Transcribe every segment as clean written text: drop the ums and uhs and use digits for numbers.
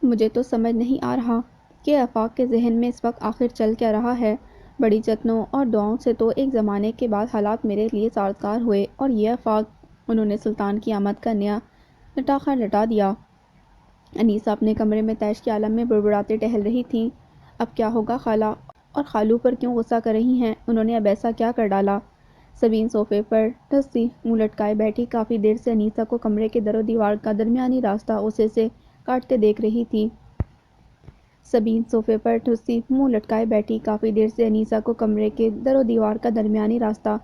مجھے تو سمجھ نہیں آ رہا کہ آفاق کے ذہن میں اس وقت آخر چل کیا رہا ہے۔ بڑی جتنوں اور دعاؤں سے تو ایک زمانے کے بعد حالات میرے لیے سازگار ہوئے، اور یہ آفاق! انہوں نے سلطان کی آمد کا نیا لٹاخر لٹا دیا۔ انیسہ اپنے کمرے میں طیش کے عالم میں بڑبڑاتے ٹہل رہی تھیں۔ اب کیا ہوگا خالہ؟ اور خالو پر کیوں غصہ کر رہی ہیں؟ انہوں نے اب ایسا کیا کر ڈالا؟ سبین صوفے پر ٹھس سی منہ لٹکائے بیٹھی کافی دیر سے انیسہ کو کمرے کے در و دیوار کا درمیانی راستہ غصے سے کاٹتے دیکھ رہی تھی۔ سبین صوفے پر ٹھس سی منہ لٹکائے بیٹھی کافی دیر سے انیسہ کو کمرے کے در و دیوار کا درمیانی راستہ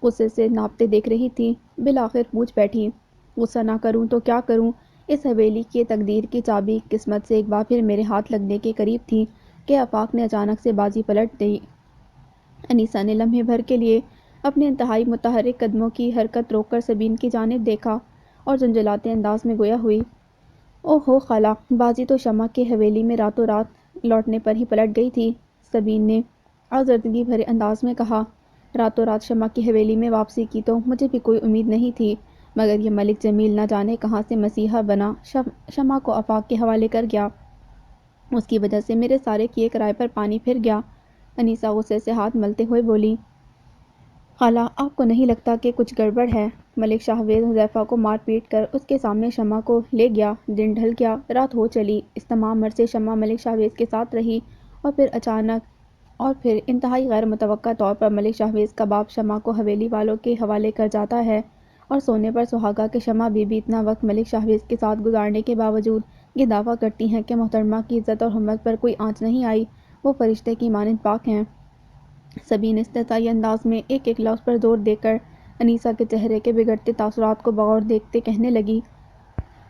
غصے سے ناپتے دیکھ رہی تھی۔ بالآخر پوچھ بیٹھی، غصہ نہ کروں تو کیا کروں؟ اس حویلی کی تقدیر کی چابی قسمت سے ایک بار پھر میرے ہاتھ لگنے کے قریب تھی کہ آفاق نے اچانک سے بازی پلٹ دی۔ انیسہ نے لمحے بھر کے لیے اپنے انتہائی متحرک قدموں کی حرکت روک کر سبین کی جانب دیکھا اور جھنجھلاتے انداز میں گویا ہوئی، اوہ ہو خالہ! بازی تو شمع کے حویلی میں راتوں رات لوٹنے پر ہی پلٹ گئی تھی۔ سبین نے آزردگی بھرے انداز میں کہا، راتوں رات شمع کی حویلی میں واپسی کی تو مجھے بھی کوئی امید نہیں تھی، مگر یہ ملک جمیل نہ جانے کہاں سے مسیحا بنا شمع کو آفاق کے حوالے کر گیا۔ اس کی وجہ سے میرے سارے کیے کرائے پر پانی پھر گیا۔ انیسہ غصے سے ہاتھ ملتے ہوئے بولی، خالہ آپ کو نہیں لگتا کہ کچھ گڑبڑ ہے؟ ملک شاہویز حذیفہ کو مار پیٹ کر اس کے سامنے شمع کو لے گیا، دن ڈھل گیا، رات ہو چلی، اس تمام عرصے شمع ملک شاہویز کے ساتھ رہی، اور پھر انتہائی غیر متوقع طور پر ملک شاہویز کا باپ شمع کو حویلی والوں کے حوالے کر جاتا ہے، اور سونے پر سہاگا کہ شمع بی بی اتنا وقت ملک شاہویز کے ساتھ گزارنے کے باوجود یہ دعویٰ کرتی ہیں کہ محترمہ کی عزت اور حرمت پر کوئی آنچ نہیں آئی، وہ فرشتے کی مانند پاک ہیں۔ سبین استحصائی انداز میں ایک ایک لفظ پر زور دے کر انیسہ کے چہرے کے بگڑتے تاثرات کو بغور دیکھتے کہنے لگی،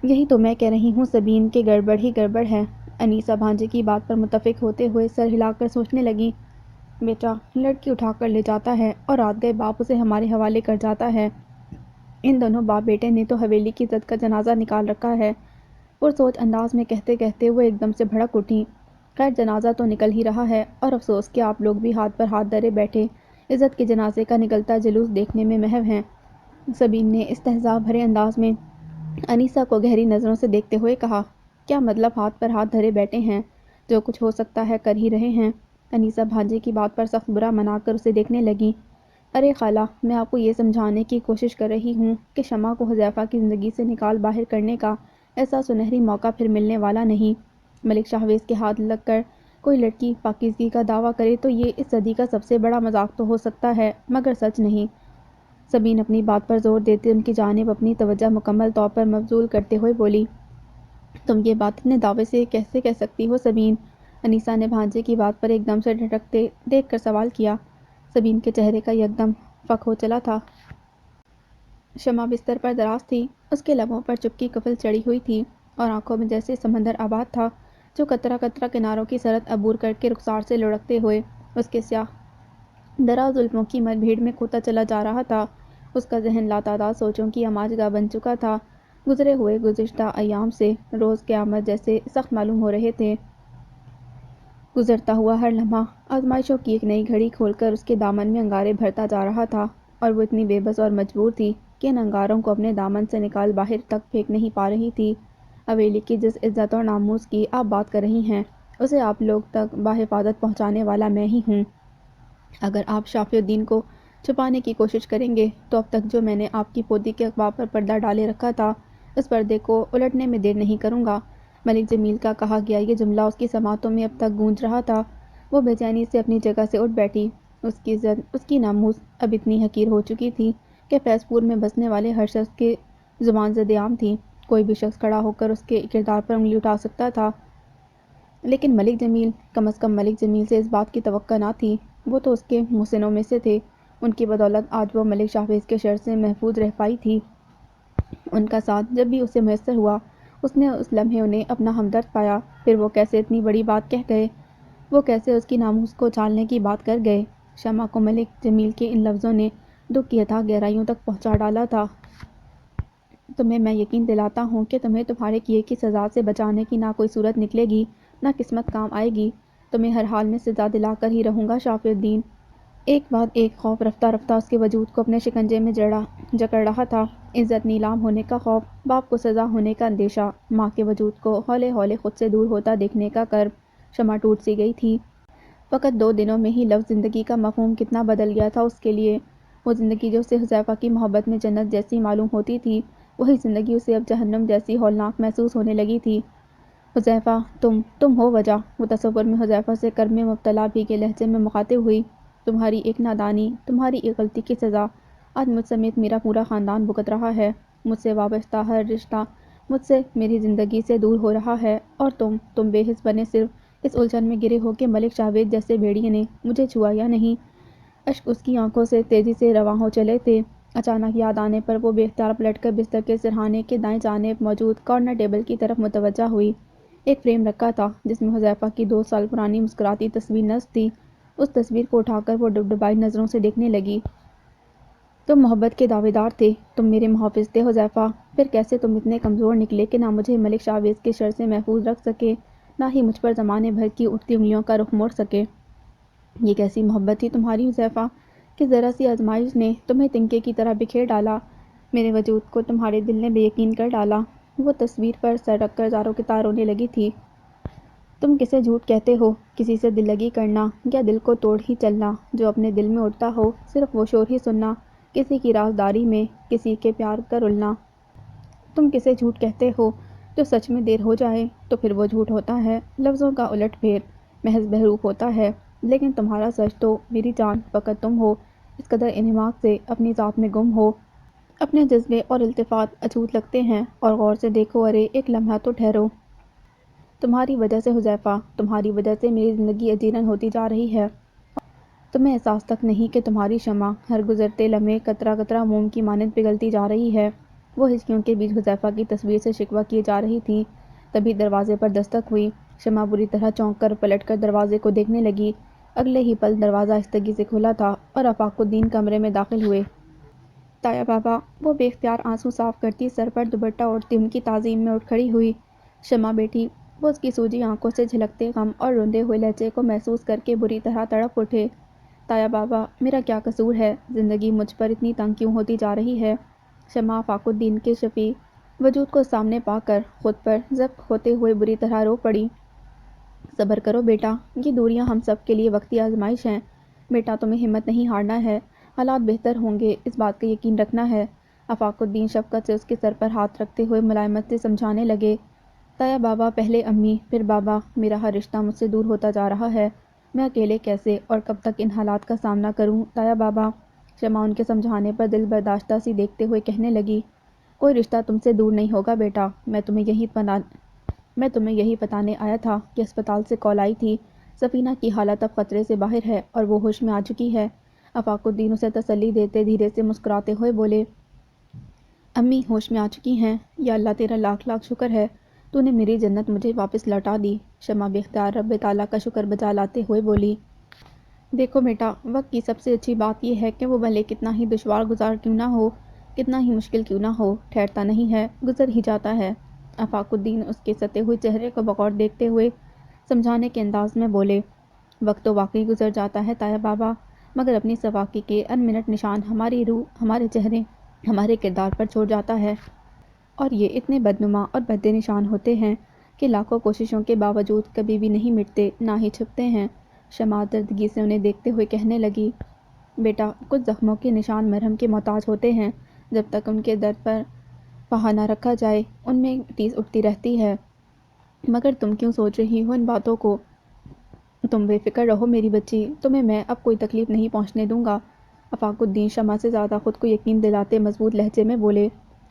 یہی تو میں کہہ رہی ہوں سبین کہ گڑبڑ ہی گڑبڑ ہے۔ انیسہ بھانجے کی بات پر متفق ہوتے ہوئے سر ہلا کر سوچنے لگی، بیٹا لڑکی اٹھا کر لے جاتا ہے اور رات گئے باپ اسے ہمارے حوالے کر جاتا ہے۔ ان دونوں باپ بیٹے نے تو حویلی کی عزت کا جنازہ نکال رکھا ہے۔ پرسوچ انداز میں کہتے کہتے وہ ایک دم سے بھڑک اٹھی، خیر جنازہ تو نکل ہی رہا ہے، اور افسوس کہ آپ لوگ بھی ہاتھ پر ہاتھ دھرے بیٹھے عزت کے جنازے کا نکلتا جلوس دیکھنے میں محو ہیں۔ سبین نے استہزاء بھرے انداز میں انیسہ کو گہری نظروں سے دیکھتے ہوئے کہا، کیا مطلب ہاتھ پر ہاتھ دھرے بیٹھے ہیں؟ جو کچھ ہو سکتا ہے کر ہی رہے ہیں۔ انیسہ بھانجے کی بات پر سخت برا منا کر اسے دیکھنے لگی، ارے خالہ میں آپ کو یہ سمجھانے کی کوشش کر رہی ہوں کہ شمع کو حذیفہ کی زندگی سے نکال باہر کرنے کا ایسا سنہری موقع پھر ملنے والا نہیں۔ ملک شاہویز کے ہاتھ لگ کر کوئی لڑکی پاکیزگی کا دعویٰ کرے تو یہ اس صدی کا سب سے بڑا مذاق تو ہو سکتا ہے، مگر سچ نہیں۔ سبین اپنی بات پر زور دیتے ان کی جانب اپنی توجہ مکمل طور پر مبذول کرتے ہوئے بولی، تم یہ بات اتنے دعوے سے کیسے کہہ سکتی ہو سبین؟ انیسہ نے بھانجے کی بات پر ایک دم سے ڈھٹکتے دیکھ کر سوال کیا۔ سبین کے چہرے کا یکدم فک ہو چلا تھا۔ شمع بستر پر دراز تھی، اس کے لبوں پر چپکی قفل چڑھی ہوئی تھی اور آنکھوں میں جیسے سمندر آباد تھا جو قطرہ قطرہ کناروں کی سرحد عبور کر کے رخسار سے لڑکتے ہوئے اس کے سیاہ دراز زلفوں کی مد بھیڑ میں کھوتا چلا جا رہا تھا۔ اس کا ذہن لاتعداد سوچوں کی آماج گاہ بن چکا تھا، گزرے ہوئے گزشتہ ایام سے روز قیامت جیسے سخت معلوم ہو رہے تھے۔ گزرتا ہوا ہر لمحہ آزمائشوں کی ایک نئی گھڑی کھول کر اس کے دامن میں انگارے بھرتا جا رہا تھا، اور وہ اتنی بے بس اور مجبور تھی کہ ان انگاروں کو اپنے دامن سے نکال باہر تک پھینک نہیں پا رہی تھی۔ حویلی کی جس عزت اور ناموس کی آپ بات کر رہی ہیں، اسے آپ لوگ تک بحفاظت پہنچانے والا میں ہی ہوں۔ اگر آپ شافی الدین کو چھپانے کی کوشش کریں گے تو اب تک جو میں نے آپ کی پوتی کے اخبار پر پردہ ڈالے رکھا تھا، اس پردے کو الٹنے میں دیر نہیں کروں گا۔ ملک جمیل کا کہا گیا یہ جملہ اس کی سماعتوں میں اب تک گونج رہا تھا۔ وہ بے چینی سے اپنی جگہ سے اٹھ بیٹھی۔ اس کی عزت، اس کی ناموس اب اتنی حقیر ہو چکی تھی کہ فیض پور میں بسنے والے ہر شخص کی زبان زد عام تھی۔ کوئی بھی شخص کھڑا ہو کر اس کے کردار پر انگلی اٹھا سکتا تھا، لیکن ملک جمیل، کم از کم ملک جمیل سے اس بات کی توقع نہ تھی۔ وہ تو اس کے محسنوں میں سے تھے، ان کی بدولت آج وہ ملک شاہویز کے شر سے محفوظ رہ پائی تھی۔ ان کا ساتھ جب بھی اسے میسر ہوا، اس نے اس لمحے انہیں اپنا ہمدرد پایا۔ پھر وہ کیسے اتنی بڑی بات کہہ گئے، وہ کیسے اس کی ناموس کو اچھالنے کی بات کر گئے؟ شمع کو ملک جمیل کے ان لفظوں نے دکھ کی اتھاہ گہرائیوں تک پہنچا ڈالا تھا۔ تمہیں میں یقین دلاتا ہوں کہ تمہیں تمہارے کیے کی سزا سے بچانے کی نہ کوئی صورت نکلے گی، نہ قسمت کام آئے گی۔ تمہیں ہر حال میں سزا دلا کر ہی رہوں گا شافی الدین۔ ایک بعد ایک خوف رفتہ رفتہ اس کے وجود کو اپنے شکنجے میں جکڑ رہا تھا۔ عزت نیلام ہونے کا خوف، باپ کو سزا ہونے کا اندیشہ، ماں کے وجود کو ہولے ہولے خود سے دور ہوتا دیکھنے کا کرب۔ شمع ٹوٹ سی گئی تھی۔ فقط 2 دنوں میں ہی لفظ زندگی کا مفہوم کتنا بدل گیا تھا اس کے لیے۔ وہ زندگی جو اسے حذیفہ کی محبت میں جنت جیسی معلوم ہوتی تھی، وہی زندگی اسے اب جہنم جیسی ہولناک محسوس ہونے لگی تھی۔ حذیفہ، تم ہو وجہ۔ وہ تصور میں حذیفہ سے کرب میں مبتلا بھیگے لہجے میں مخاطب ہوئی۔ تمہاری ایک نادانی، تمہاری ایک غلطی کی سزا آج مجھ سمیت میرا پورا خاندان بھگت رہا ہے۔ مجھ سے وابستہ ہر رشتہ مجھ سے، میری زندگی سے دور ہو رہا ہے، اور تم بے حس بنے صرف اس الجھن میں گرے ہو کہ ملک جاوید جیسے بھیڑیے نے مجھے چھوا یا نہیں۔ اشک اس کی آنکھوں سے تیزی سے رواں ہو چلے تھے۔ اچانک یاد آنے پر وہ بے اختیار پلٹ کر بستر کے سرہانے کے دائیں جانب موجود کارنر ٹیبل کی طرف متوجہ ہوئی۔ ایک فریم رکھا تھا جس میں حذیفہ کی 2 سال پرانی مسکراتی تصویر نصب تھی۔ اس تصویر کو اٹھا کر وہ ڈبڈبائی نظروں سے دیکھنے لگی۔ تم محبت کے دعوے دار تھے، تم میرے محافظ تھے حذیفہ، پھر کیسے تم اتنے کمزور نکلے کہ نہ مجھے ملک شاویز کے شر سے محفوظ رکھ سکے، نہ ہی مجھ پر زمانے بھر کی اٹھتی انگلیوں کا رخ موڑ سکے۔ یہ کیسی محبت تھی تمہاری حذیفہ کہ ذرا سی آزمائش نے تمہیں تنکے کی طرح بکھیر ڈالا، میرے وجود کو تمہارے دل نے بے یقین کر ڈالا۔ وہ تصویر پر سر رکھ کر زاروں کے تار رونے لگی تھی۔ تم کسے جھوٹ کہتے ہو؟ کسی سے دل لگی کرنا یا دل کو توڑ ہی چلنا، جو اپنے دل میں اٹھتا ہو صرف وہ شور ہی سننا، کسی کی رازداری میں کسی کے پیار کا رلنا۔ تم کسے جھوٹ کہتے ہو؟ جو سچ میں دیر ہو جائے تو پھر وہ جھوٹ ہوتا ہے، لفظوں کا الٹ پھیر، محض بحروف ہوتا ہے۔ لیکن تمہارا سچ تو میری جان فقط تم ہو، اس قدر انہماک سے اپنی ذات میں گم ہو۔ اپنے جذبے اور التفات اچھوت لگتے ہیں، اور غور سے دیکھو، ارے ایک لمحہ تو ٹھہرو۔ تمہاری وجہ سے حذیفہ، تمہاری وجہ سے میری زندگی اجیرن ہوتی جا رہی ہے۔ تمہیں احساس تک نہیں کہ تمہاری شمع ہر گزرتے لمحے قطرہ قطرہ موم کی مانند پگھلتی جا رہی ہے۔ وہ ہچکیوں کے بیچ حذیفہ کی تصویر سے شکوہ کیے جا رہی تھی۔ تبھی دروازے پر دستک ہوئی۔ شمع بری طرح چونک کر پلٹ کر دروازے کو دیکھنے لگی۔ اگلے ہی پل دروازہ آہستگی سے کھلا تھا اور آفاق الدین کمرے میں داخل ہوئے۔ تایا بابا، وہ بے اختیار آنسو صاف کرتی سر پر دوپٹہ اوڑھتی ان کی تعظیم میں اٹھ کھڑی ہوئی۔ شمع بیٹی، وہ اس کی سوجی آنکھوں سے جھلکتے غم اور روندے ہوئے لہجے کو محسوس کر کے بری طرح تڑپ اٹھے۔ تایا بابا، میرا کیا قصور ہے؟ زندگی مجھ پر اتنی تنگ کیوں ہوتی جا رہی ہے؟ شمع آفاق الدین کے شفیع وجود کو سامنے پا کر خود پر ضبط کھوتے ہوئے بری طرح رو پڑی۔ صبر کرو بیٹا، یہ دوریاں ہم سب کے لیے وقتی آزمائش ہیں۔ بیٹا، تمہیں ہمت نہیں ہارنا ہے، حالات بہتر ہوں گے، اس بات کا یقین رکھنا ہے۔ آفاق الدین شفقت سے اس کے سر پر ہاتھ رکھتے ہوئے ملائمت سے سمجھانے لگے۔ تایا بابا، پہلے امی پھر بابا، میرا ہر رشتہ مجھ سے دور ہوتا جا رہا ہے، میں اکیلے کیسے اور کب تک ان حالات کا سامنا کروں تایا بابا؟ شمع ان کے سمجھانے پر دل برداشتہ سی دیکھتے ہوئے کہنے لگی، کوئی رشتہ تم سے دور نہیں ہوگا بیٹا، میں تمہیں یہی بتانے آیا تھا کہ اسپتال سے کال آئی تھی، سفینہ کی حالت اب خطرے سے باہر ہے اور وہ ہوش میں آ چکی ہے۔ آفاق الدین اسے تسلی دیتے دھیرے سے مسکراتے ہوئے بولے، امی ہوش میں آ چکی ہیں؟ یا اللہ تیرا لاکھ لاکھ شکر ہے، تو نے میری جنت مجھے واپس لوٹا دی۔ شمع بے اختیار رب تعالیٰ کا شکر بجا لاتے ہوئے بولی، دیکھو بیٹا، وقت کی سب سے اچھی بات یہ ہے کہ وہ بھلے کتنا ہی دشوار گزار کیوں نہ ہو، کتنا ہی مشکل کیوں نہ ہو، ٹھہرتا نہیں ہے، گزر ہی جاتا ہے۔ آفاق الدین اس کے ستے ہوئے چہرے کو بغور دیکھتے ہوئے سمجھانے کے انداز میں بولے، وقت تو واقعی گزر جاتا ہے تایا بابا، مگر اپنی سواکی کے ان منٹ نشان ہماری روح، ہمارے چہرے، ہمارے کردار پر چھوڑ جاتا ہے، اور یہ اتنے بدنما اور بھدے نشان ہوتے ہیں کہ لاکھوں کوششوں کے باوجود کبھی بھی نہیں مٹتے، نہ ہی چھپتے ہیں۔ شمع دردگی سے انہیں دیکھتے ہوئے کہنے لگی، بیٹا، کچھ زخموں کے نشان مرہم کے محتاج ہوتے ہیں، جب تک ان کے درد پر پہا نہ رکھا جائے ان میں ٹیس اٹھتی رہتی ہے، مگر تم کیوں سوچ رہی ہو ان باتوں کو؟ تم بے فکر رہو میری بچی، تمہیں میں اب کوئی تکلیف نہیں پہنچنے دوں گا۔ آفاق الدین شمع سے زیادہ خود کو یقین دلاتے مضبوط لہجے میں بولے،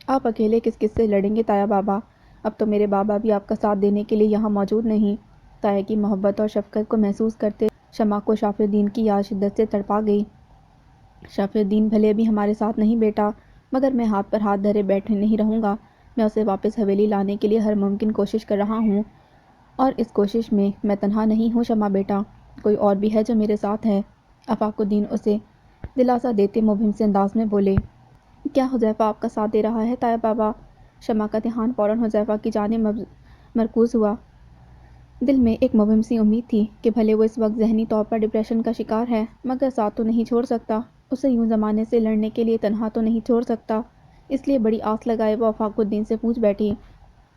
آپ اکیلے کس کس سے لڑیں گے تایا بابا؟ اب تو میرے بابا بھی آپ کا ساتھ دینے کے لیے یہاں موجود نہیں۔ تایا کی محبت اور شفقت کو محسوس کرتے شمع کو شافی الدین کی یاد شدت سے تڑپا گئی۔ شافی الدین بھلے ابھی ہمارے ساتھ نہیں بیٹا، مگر میں ہاتھ پر ہاتھ دھرے بیٹھے نہیں رہوں گا، میں اسے واپس حویلی لانے کے لیے ہر ممکن کوشش کر رہا ہوں، اور اس کوشش میں تنہا نہیں ہوں شمع بیٹا، کوئی اور بھی ہے جو میرے ساتھ ہے۔ آفاق الدین اسے دلاسا دیتے مبہم سے انداز میں بولے، کیا حذیفہ آپ کا ساتھ دے رہا ہے تایا بابا؟ شمع کا دھیان فوراً حذیفہ کی جانب مرکوز ہوا۔ دل میں ایک مبہم سی امید تھی کہ بھلے وہ اس وقت ذہنی طور پر ڈپریشن کا شکار ہے مگر ساتھ تو نہیں چھوڑ سکتا، اسے یوں زمانے سے لڑنے کے لیے تنہا تو نہیں چھوڑ سکتا۔ اس لیے بڑی آس لگائے وہ آفاق الدین سے پوچھ بیٹھی،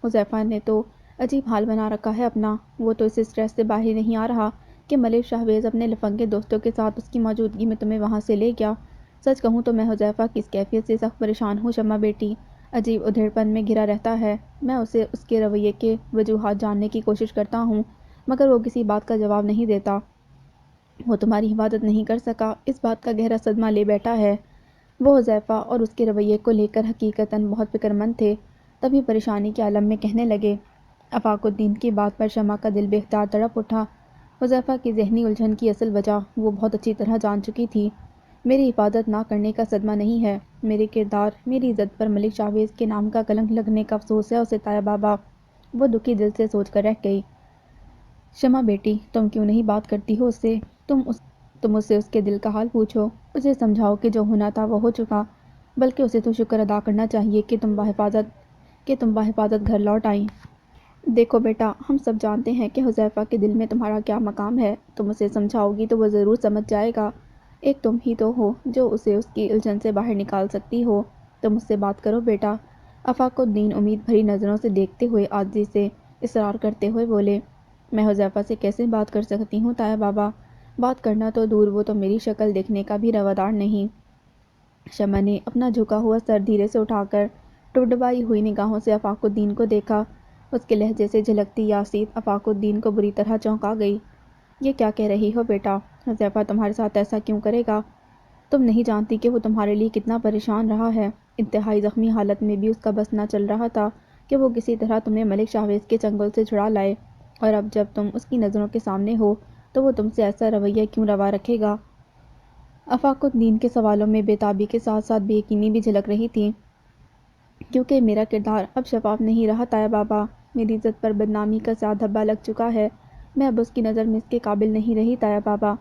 حذیفہ نے تو عجیب حال بنا رکھا ہے اپنا، وہ تو اس اسٹریس سے باہر نہیں آ رہا کہ ملک شاہویز اپنے لفنگے دوستوں کے ساتھ اس کی موجودگی میں تمہیں وہاں سے لے گیا۔ سچ کہوں تو میں حذیفہ کی اس کیفیت سے سخت پریشان ہوں شمع بیٹی، عجیب ادھیڑپن میں گھرا رہتا ہے۔ میں اسے اس کے رویے کے وجوہات جاننے کی کوشش کرتا ہوں مگر وہ کسی بات کا جواب نہیں دیتا۔ وہ تمہاری حفاظت نہیں کر سکا، اس بات کا گہرا صدمہ لے بیٹھا ہے۔ وہ حذیفہ اور اس کے رویے کو لے کر حقیقتاً بہت فکر مند تھے، تبھی پریشانی کے عالم میں کہنے لگے۔ آفاق الدین کی بات پر شمع کا دل بے اختیار تڑپ اٹھا۔ حذیفہ کی ذہنی الجھن کی اصل وجہ وہ بہت اچھی طرح جان چکی تھی۔ میری حفاظت نہ کرنے کا صدمہ نہیں ہے، میرے کردار، میری عزت پر ملک شاہویز کے نام کا کلنک لگنے کا افسوس ہے اسے طایا بابا، وہ دکھی دل سے سوچ کر رہ گئی۔ شمع بیٹی، تم کیوں نہیں بات کرتی ہو اس سے؟ تم اس سے اس کے دل کا حال پوچھو، اسے سمجھاؤ کہ جو ہونا تھا وہ ہو چکا، بلکہ اسے تو شکر ادا کرنا چاہیے کہ تم بحفاظت گھر لوٹ آئیں۔ دیکھو بیٹا، ہم سب جانتے ہیں کہ حذیفہ کے دل میں تمہارا کیا مقام ہے، تم اسے سمجھاؤ گی تو وہ ضرور سمجھ جائے گا۔ ایک تم ہی تو ہو جو اسے اس کی الجھن سے باہر نکال سکتی ہو، تم اس سے بات کرو بیٹا۔ آفاق الدین امید بھری نظروں سے دیکھتے ہوئے عاجزی سے اصرار کرتے ہوئے بولے، میں حذیفہ سے کیسے بات کر سکتی ہوں طایا بابا؟ بات کرنا تو دور، وہ تو میری شکل دیکھنے کا بھی روادار نہیں۔ شمع نے اپنا جھکا ہوا سر دھیرے سے اٹھا کر ڈبڈبائی ہوئی نگاہوں سے آفاق الدین کو دیکھا۔ اس کے لہجے سے جھلکتی یاسیت آفاق الدین کو بری طرح چونکا گئی۔ یہ کیا کہہ رہی ہو بیٹا؟ حذیفہ تمہارے ساتھ ایسا کیوں کرے گا؟ تم نہیں جانتی کہ وہ تمہارے لیے کتنا پریشان رہا ہے۔ انتہائی زخمی حالت میں بھی اس کا بس نہ چل رہا تھا کہ وہ کسی طرح تمہیں ملک شاہویز کے چنگل سے چھڑا لائے، اور اب جب تم اس کی نظروں کے سامنے ہو تو وہ تم سے ایسا رویہ کیوں روا رکھے گا؟ آفاق الدین کے سوالوں میں بے تابی کے ساتھ ساتھ بے یقینی بھی جھلک رہی تھی۔ کیونکہ میرا کردار اب شفاف نہیں رہا طایا بابا، میری عزت پر بدنامی کا سیاہ دھبا لگ چکا ہے، میں اب اس کی نظر میں اس کے قابل نہیں رہی طایا بابا۔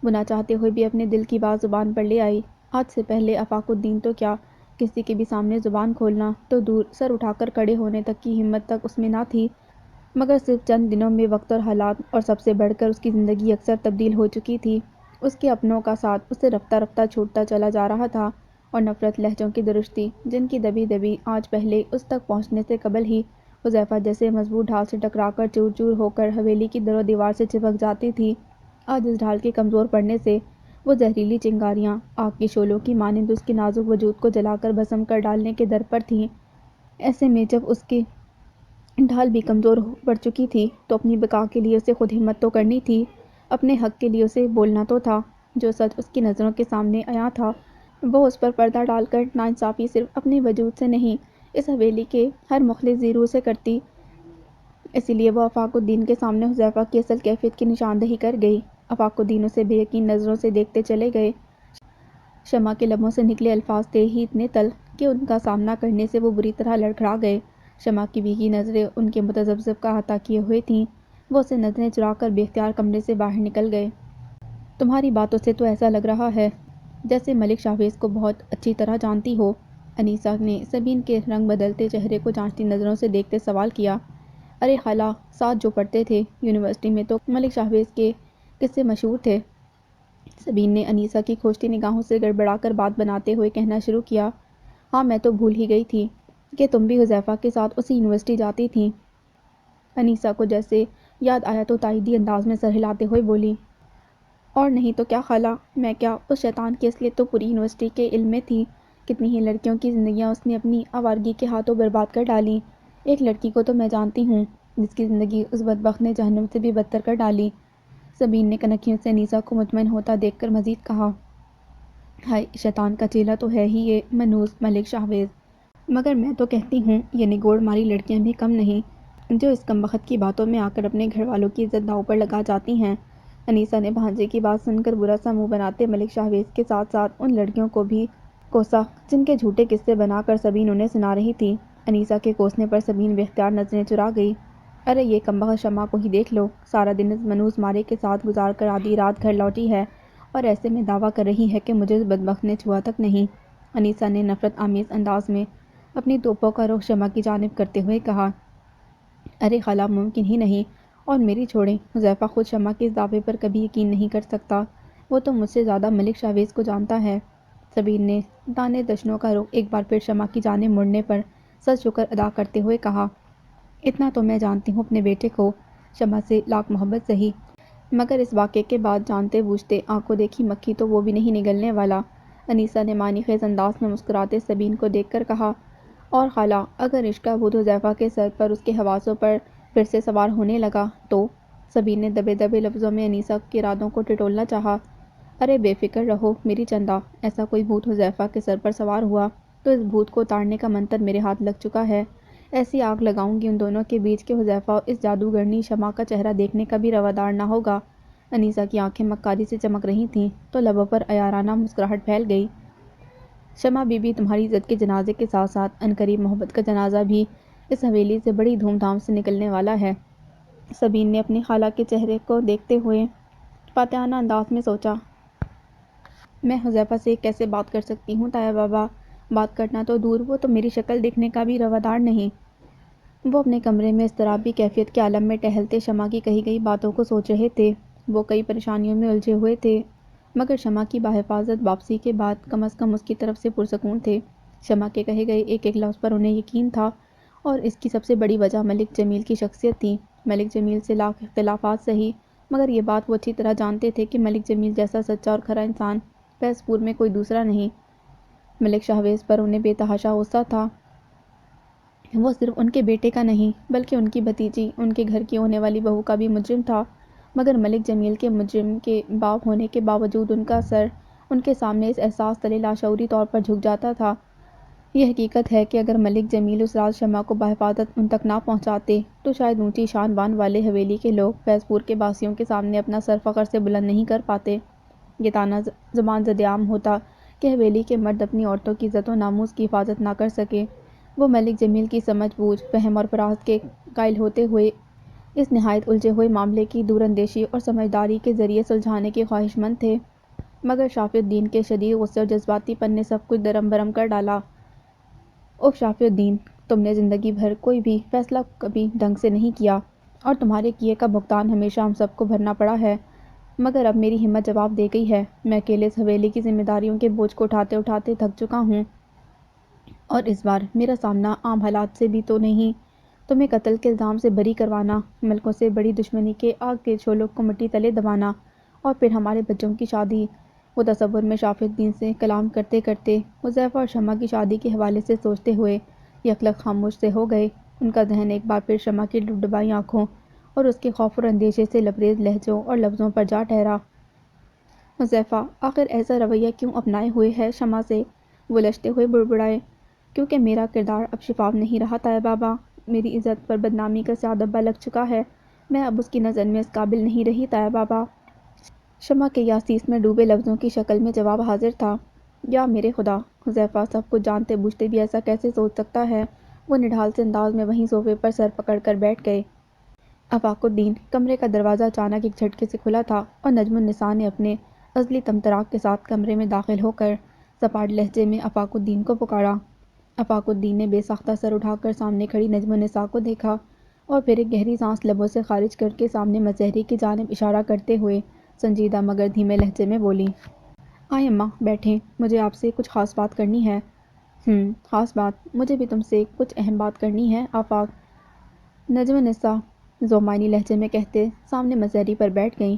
وہ نہ چاہتے ہوئے بھی اپنے دل کی بات زبان پر لے آئی۔ آج سے پہلے آفاق الدین تو کیا، کسی کے بھی سامنے زبان کھولنا تو دور، سر اٹھا کر کھڑے ہونے تک کی ہمت تک اس میں نہ تھی، مگر صرف چند دنوں میں وقت اور حالات اور سب سے بڑھ کر اس کی زندگی اکثر تبدیل ہو چکی تھی۔ اس کے اپنوں کا ساتھ اسے رفتہ رفتہ چھوٹتا چلا جا رہا تھا، اور نفرت لہجوں کی درشتی جن کی دبی دبی آج پہلے اس تک پہنچنے سے قبل ہی حذیفہ جیسے مضبوط ڈھال سے ٹکرا کر چور چور ہو کر حویلی کی در و دیوار سے چپک جاتی تھی، آج اس ڈھال کے کمزور پڑنے سے وہ زہریلی چنگاریاں آگ کی شعلوں کی مانند اس کے نازک وجود کو جلا کر بھسم کر ڈالنے کے در پر تھیں۔ ایسے میں جب اس کی ڈھال بھی کمزور پڑ چکی تھی تو اپنی بقا کے لیے اسے خود ہمت تو کرنی تھی، اپنے حق کے لیے اسے بولنا تو تھا۔ جو سچ اس کی نظروں کے سامنے آیا تھا وہ اس پر پردہ ڈال کر ناانصافی صرف اپنے وجود سے نہیں، اس حویلی کے ہر مخلص زیرو سے کرتی، اسی لیے وہ آفاق الدین کے سامنے حذیفہ کی اصل کیفیت کی نشاندہی کر گئی۔ آفاق الدین اسے بے یقین نظروں سے دیکھتے چلے گئے۔ شمع کے لبوں سے نکلے الفاظ تھے ہی اتنے تلخ کہ ان کا سامنا کرنے سے وہ بری طرح لڑکھڑا گئے۔ شمع کی بھیگی نظریں ان کے متذبذب کا احاطہ کیے ہوئے تھیں، وہ اسے نظریں چرا کر بے اختیار کمرے سے باہر نکل گئے۔ تمہاری باتوں سے تو ایسا لگ رہا ہے جیسے ملک شاہویز کو بہت اچھی طرح جانتی ہو، انیسہ نے سبین کے رنگ بدلتے چہرے کو جانچتی نظروں سے دیکھتے سوال کیا۔ ارے خالہ، ساتھ جو پڑھتے تھے یونیورسٹی میں تو ملک شاہویز کے قصے مشہور تھے۔ سبین نے انیسہ کی کھوجتی نگاہوں سے گڑبڑا کر بات بناتے ہوئے کہنا شروع کیا۔ ہاں میں تو بھول ہی گئی تھی کہ تم بھی حذیفہ کے ساتھ اسی یونیورسٹی جاتی تھیں۔ انیسہ کو جیسے یاد آیا تو تائیدی انداز میں سر ہلاتے ہوئے بولی، اور نہیں تو کیا خالہ، میں کیا، اس شیطان کی اصلیت تو پوری یونیورسٹی کے علم میں تھی، کتنی ہی لڑکیوں کی زندگیاں اس نے اپنی آوارگی کے ہاتھوں برباد کر ڈالیں۔ ایک لڑکی کو تو میں جانتی ہوں جس کی زندگی اس بدبخت نے جہنم سے بھی بدتر کر ڈالی۔ سبین نے کنکھیوں سے انیسہ کو مطمئن ہوتا دیکھ کر مزید کہا، ہائے، شیطان کا چیلا تو ہے ہی یہ منحوس ملک شاہویز، مگر میں تو کہتی ہوں یہ نگوڑ ماری لڑکیاں بھی کم نہیں جو اس کمبخت کی باتوں میں آ کر اپنے گھر والوں کی عزت داؤ پر لگا جاتی ہیں۔ انیسہ نے بھانجے کی بات سن کر برا سا منہ بناتے ملک شاہویز کے ساتھ ساتھ ان لڑکیوں کو بھی کوسا جن کے جھوٹے قصے بنا کر سبین انہیں سنا رہی تھی۔ انیسہ کے کوسنے پر سبین بے اختیار نظریں چرا گئی۔ ارے یہ کمبخت شمع کو ہی دیکھ لو، سارا دن اس منحوس مارے کے ساتھ گزار کر آدھی رات گھر لوٹی ہے اور ایسے میں دعویٰ کر رہی ہے کہ مجھے اس بدبخت نے چھوا تک نہیں۔ انیسہ نے نفرت آمیز انداز میں اپنی توپوں کا رخ شمع کی جانب کرتے ہوئے کہا، ارے خالہ ممکن ہی نہیں، اور میری چھوڑیں، حذیفہ خود شمع کے اس دعوے پر کبھی یقین نہیں کر سکتا، وہ تو مجھ سے زیادہ ملک شاویز کو جانتا ہے۔ سبین نے دانے دشنوں کا رخ ایک بار پھر شمع کی جانب مڑنے پر سر شکر ادا کرتے ہوئے کہا، اتنا تو میں جانتی ہوں اپنے بیٹے کو، شمع سے لاکھ محبت سہی، مگر اس واقعے کے بعد جانتے بوجھتے آنکھوں دیکھی مکھی تو وہ بھی نہیں نگلنے والا۔ انیسہ نے معنی خیز انداز میں مسکراتے سبین کو دیکھ کر کہا، اور خالہ، اگر عشق کا بھوت حذیفہ کے سر پر اس کے حواسوں پر پھر سے سوار ہونے لگا تو؟ سبین نے دبے دبے لفظوں میں انیسہ کے ارادوں کو ٹٹولنا چاہا۔ ارے بے فکر رہو میری چندا، ایسا کوئی بھوت حذیفہ کے سر پر سوار ہوا تو اس بھوت کو اتارنے کا منتر میرے ہاتھ لگ چکا ہے۔ ایسی آگ لگاؤں گی ان دونوں کے بیچ کہ حذیفہ اس جادوگرنی شمع کا چہرہ دیکھنے کا بھی روادار نہ ہوگا۔ انیسہ کی آنکھیں مکاری سے چمک رہی تھیں تو لبوں پر عیارانہ مسکراہٹ پھیل گئی۔ شمع بی بی، تمہاری عزت کے جنازے کے ساتھ ساتھ عنقریب محبت کا جنازہ بھی اس حویلی سے بڑی دھوم دھام سے نکلنے والا ہے۔ سبین نے اپنی خالہ کے چہرے کو دیکھتے ہوئے فاتحانہ انداز میں سوچا، میں حذیفہ سے کیسے بات کر سکتی ہوں تایا بابا؟ بات کرنا تو دور، وہ تو میری شکل دیکھنے کا بھی روادار نہیں۔ وہ اپنے کمرے میں اضطرابی کیفیت کے عالم میں ٹہلتے شمع کی کہی گئی باتوں کو سوچ رہے تھے۔ وہ کئی پریشانیوں میں الجھے ہوئے تھے، مگر شمع کی بحفاظت واپسی کے بعد کم از کم اس کی طرف سے پرسکون تھے۔ شمع کے کہے گئے ایک ایک لفظ پر انہیں یقین تھا، اور اس کی سب سے بڑی وجہ ملک جمیل کی شخصیت تھی۔ ملک جمیل سے لاکھ اختلافات سہی، مگر یہ بات وہ اچھی طرح جانتے تھے کہ ملک جمیل جیسا سچا اور کھرا انسان فیض پور میں کوئی دوسرا نہیں۔ ملک شاہویز پر انہیں بے تحاشا غصہ تھا۔ وہ صرف ان کے بیٹے کا نہیں بلکہ ان کی بھتیجی، ان کے گھر کی ہونے والی بہو کا بھی مجرم تھا، مگر ملک جمیل کے مجرم کے باپ ہونے کے باوجود ان کا سر ان کے سامنے اس احساس تلے لاشعوری طور پر جھک جاتا تھا۔ یہ حقیقت ہے کہ اگر ملک جمیل اس راز شمع کو بحفاظت ان تک نہ پہنچاتے تو شاید اونچی شان بان والے حویلی کے لوگ فیض پور کے باسیوں کے سامنے اپنا سر فخر سے بلند نہیں کر پاتے۔ یہ طعنہ زبان زد عام ہوتا کہ حویلی کے مرد اپنی عورتوں کی عزت و ناموس کی حفاظت نہ کر سکے۔ وہ ملک جمیل کی سمجھ بوجھ، فہم اور فراست کے قائل ہوتے ہوئے اس نہایت الجھے ہوئے معاملے کی دور اندیشی اور سمجھداری کے ذریعے سلجھانے کے خواہش مند تھے، مگر شافی الدین کے شدید غصے اور جذباتی پن نے سب کچھ درم برم کر ڈالا۔ اف شافی الدین، تم نے زندگی بھر کوئی بھی فیصلہ کبھی ڈھنگ سے نہیں کیا، اور تمہارے کیے کا بھگتان ہمیشہ ہم سب کو بھرنا پڑا ہے، مگر اب میری ہمت جواب دے گئی ہے۔ میں اکیلے اس حویلی کی ذمہ داریوں کے بوجھ کو اٹھاتے اٹھاتے تھک چکا ہوں، اور اس بار میرا سامنا عام حالات سے بھی تو نہیں۔ تمہیں قتل کے الزام سے بری کروانا، ملکوں سے بڑی دشمنی کے آگ کے شعلوں کو مٹی تلے دبانا، اور پھر ہمارے بچوں کی شادی۔ وہ تصور میں شافی الدین سے کلام کرتے کرتے حذیفہ اور شمع کی شادی کے حوالے سے سوچتے ہوئے یکلخت خاموش سے ہو گئے۔ ان کا ذہن ایک بار پھر شمع کی ڈبڈبائی آنکھوں اور اس کے خوف اور اندیشے سے لبریز لہجوں اور لفظوں پر جا ٹھہرا۔ حذیفہ آخر ایسا رویہ کیوں اپنائے ہوئے ہے شمع سے؟ وہ لشتے ہوئے بڑبڑائے، کیونکہ میرا کردار اب شفاف نہیں رہا تایا بابا، میری عزت پر بدنامی کا سیاہ دھبا لگ چکا ہے، میں اب اس کی نظر میں اس قابل نہیں رہی تایا بابا۔ شمع کے یاسیس میں ڈوبے لفظوں کی شکل میں جواب حاضر تھا، یا میرے خدا، حذیفہ سب کچھ جانتے بوجھتے بھی ایسا کیسے سوچ سکتا ہے؟ وہ نڈھال سے انداز میں وہیں صوفے پر سر پکڑ کر بیٹھ گئے۔ آفاق الدین، کمرے کا دروازہ اچانک ایک جھٹکے سے کھلا تھا اور نجم النساء نے اپنے ازلی طمطراق کے ساتھ کمرے میں داخل ہو کر سپاٹ لہجے میں آفاق الدین کو پکارا۔ آفاق الدین نے بے ساختہ سر اٹھا کر سامنے کھڑی نجم النساء کو دیکھا، اور پھر ایک گہری سانس لبوں سے خارج کر کے سامنے مظہری کی جانب اشارہ کرتے ہوئے سنجیدہ مگر دھیمے لہجے میں بولی، آئیں اماں، بیٹھیں، مجھے آپ سے کچھ خاص بات کرنی ہے۔ خاص بات؟ مجھے بھی تم سے کچھ اہم بات کرنی ہے آفاق، نجم النساء ذومعنی لہجے میں کہتے سامنے مظہری پر بیٹھ گئیں۔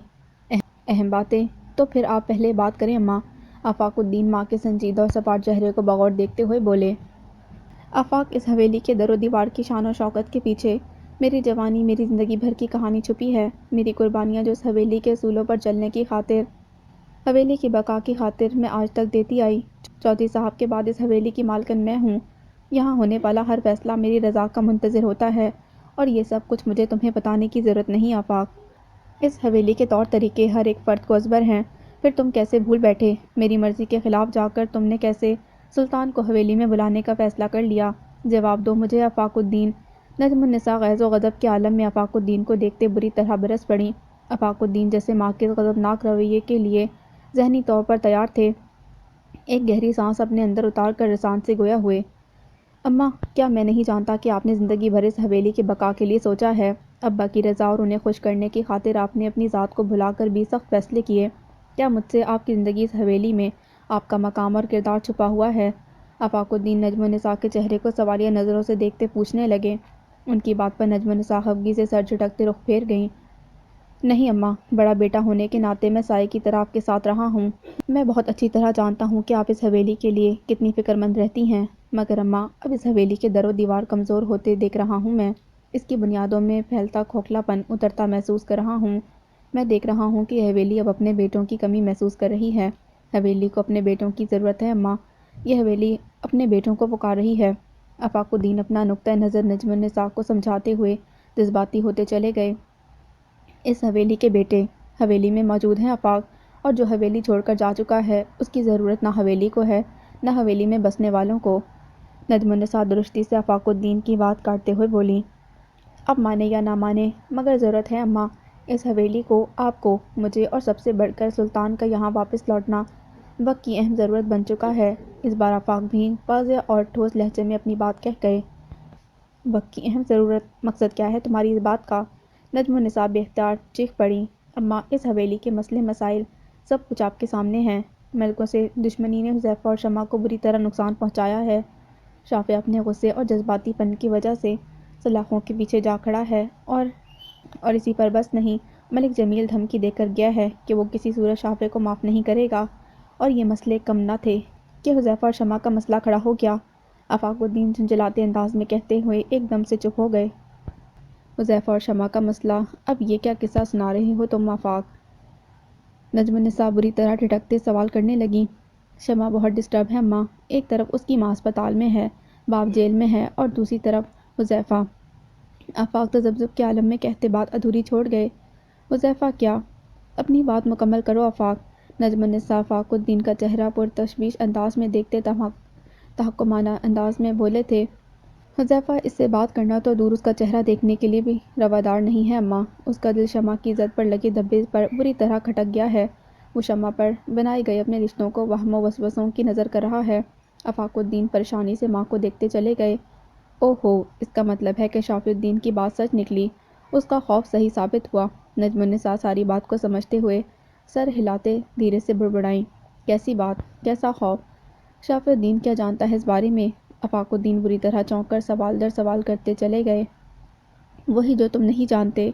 اہم باتیں؟ تو پھر آپ پہلے بات کریں اماں، آفاق الدین ماں کے سنجیدہ اور سپاٹ چہرے کو بغور دیکھتے ہوئے بولے۔ آفاق، اس حویلی کے در و دیوار کی شان و شوکت کے پیچھے میری جوانی، میری زندگی بھر کی کہانی چھپی ہے، میری قربانیاں جو اس حویلی کے اصولوں پر چلنے کی خاطر، حویلی کی بقا کی خاطر میں آج تک دیتی آئی۔ چودھری صاحب کے بعد اس حویلی کی مالکن میں ہوں، یہاں ہونے والا ہر فیصلہ میری رضا کا منتظر ہوتا ہے، اور یہ سب کچھ مجھے تمہیں بتانے کی ضرورت نہیں آفاق۔ اس حویلی کے طور طریقے ہر ایک فرد کو ازبر ہیں، پھر تم کیسے بھول بیٹھے؟ میری مرضی کے خلاف جا کر تم نے کیسے سلطان کو حویلی میں بلانے کا فیصلہ کر لیا؟ جواب دو مجھے آفاق الدین۔ نجم النساء غیظ و غضب کے عالم میں آفاق الدین کو دیکھتے بری طرح برس پڑیں۔ آفاق الدین جیسے ماں کے غضبناک رویے کے لیے ذہنی طور پر تیار تھے، ایک گہری سانس اپنے اندر اتار کر رسان سے گویا ہوئے، اماں، کیا میں نہیں جانتا کہ آپ نے زندگی بھر اس حویلی کی بقا کے لیے سوچا ہے؟ ابا کی رضا اور انہیں خوش کرنے کی خاطر آپ نے اپنی ذات کو بھلا کر بھی سخت فیصلے کیے۔ کیا مجھ سے آپ کی زندگی اس حویلی میں آپ کا مقام اور کردار چھپا ہوا ہے؟ آفاق الدین نجم النساء کے چہرے کو سوالیہ نظروں سے دیکھتے پوچھنے لگے۔ ان کی بات پر نجم النساء خفگی سے سر جھٹکتے رخ پھیر گئیں۔ نہیں اماں، بڑا بیٹا ہونے کے ناطے میں سائے کی طرح آپ کے ساتھ رہا ہوں۔ میں بہت اچھی طرح جانتا ہوں کہ آپ اس حویلی کے لیے کتنی فکر مند رہتی ہیں، مگر اماں اب اس حویلی کے در و دیوار کمزور ہوتے دیکھ رہا ہوں میں، اس کی بنیادوں میں پھیلتا کھوکھلا پن اترتا محسوس کر رہا ہوں۔ میں دیکھ رہا ہوں کہ یہ حویلی اب اپنے بیٹوں کی کمی محسوس کر رہی ہے۔ حویلی کو اپنے بیٹوں کی ضرورت ہے اماں، یہ حویلی اپنے بیٹوں کو پکار رہی ہے۔ آفاق الدین اپنا نقطۂ نظر نجم النساء کو سمجھاتے ہوئے جذباتی ہوتے چلے گئے۔ اس حویلی کے بیٹے حویلی میں موجود ہیں آفاق، اور جو حویلی چھوڑ کر جا چکا ہے اس کی ضرورت نہ حویلی کو ہے نہ حویلی میں بسنے والوں کو۔ نجم النساء درستی سے آفاق الدین کی بات کاٹتے ہوئے بولی۔ اب مانے یا نہ مانے مگر ضرورت ہے اماں، اس حویلی کو، آپ کو، مجھے اور سب سے بڑھ کر سلطان کا یہاں واپس لوٹنا وقت کی اہم ضرورت بن چکا ہے۔ اس بار آفاق بھی واضح اور ٹھوس لہجے میں اپنی بات کہہ گئے۔ وقت کی اہم ضرورت، مقصد کیا ہے تمہاری اس بات کا؟ نجم النساء بے اختیار چیخ پڑیں۔ اماں اس حویلی کے مسئلے مسائل سب کچھ آپ کے سامنے ہیں۔ ملکوں سے دشمنی نے حذیفہ اور شمع کو بری طرح نقصان پہنچایا ہے۔ شافع اپنے غصے اور جذباتی پن کی وجہ سے سلاخوں کے پیچھے جا کھڑا ہے اور اسی پر بس نہیں، ملک جمیل دھمکی دے کر گیا ہے کہ وہ کسی صورت شافع کو معاف نہیں کرے گا، اور یہ مسئلے کم نہ تھے کہ حذیفہ اور شمع کا مسئلہ کھڑا ہو گیا۔ آفاق الدین جھنجھلاتے انداز میں کہتے ہوئے ایک دم سے چپ ہو گئے۔ حذیفہ اور شمع کا مسئلہ؟ اب یہ کیا قصہ سنا رہے ہو تم آفاق؟ نجم النساء بری طرح ٹھٹکتے سوال کرنے لگیں۔ شمع بہت ڈسٹرب ہے اماں، ایک طرف اس کی ماں اسپتال میں ہے، باپ جیل میں ہے، اور دوسری طرف حذیفہ۔ آفاق تذبذب کے عالم میں کہتے بات ادھوری چھوڑ گئے۔ حذیفہ کیا؟ اپنی بات مکمل کرو آفاق۔ نجم النساء آفاق الدین کا چہرہ پرتشویش انداز میں دیکھتے تحکمانہ انداز میں بولے تھے۔ حذیفہ اس سے بات کرنا تو دور اس کا چہرہ دیکھنے کے لیے بھی روادار نہیں ہے اماں، اس کا دل شمع کی زد پر لگے دھبے پر بری طرح کھٹک گیا ہے، وہ شمع پر بنائے گئے اپنے رشتوں کو وہم و وسوسوں کی نظر کر رہا ہے۔ آفاق الدین پریشانی سے ماں کو دیکھتے چلے گئے۔ او ہو، اس کا مطلب ہے کہ شافع الدین کی بات سچ نکلی، اس کا خوف صحیح ثابت ہوا۔ نجم النساء ساری بات کو سمجھتے ہوئے سر ہلاتے دھیرے سے بڑبڑائیں۔ کیسی بات، کیسا خوف؟ شافع الدین کیا جانتا ہے اس بارے میں؟ آفاق الدین بری طرح چونک کر سوال در سوال کرتے چلے گئے۔ وہی جو تم نہیں جانتے،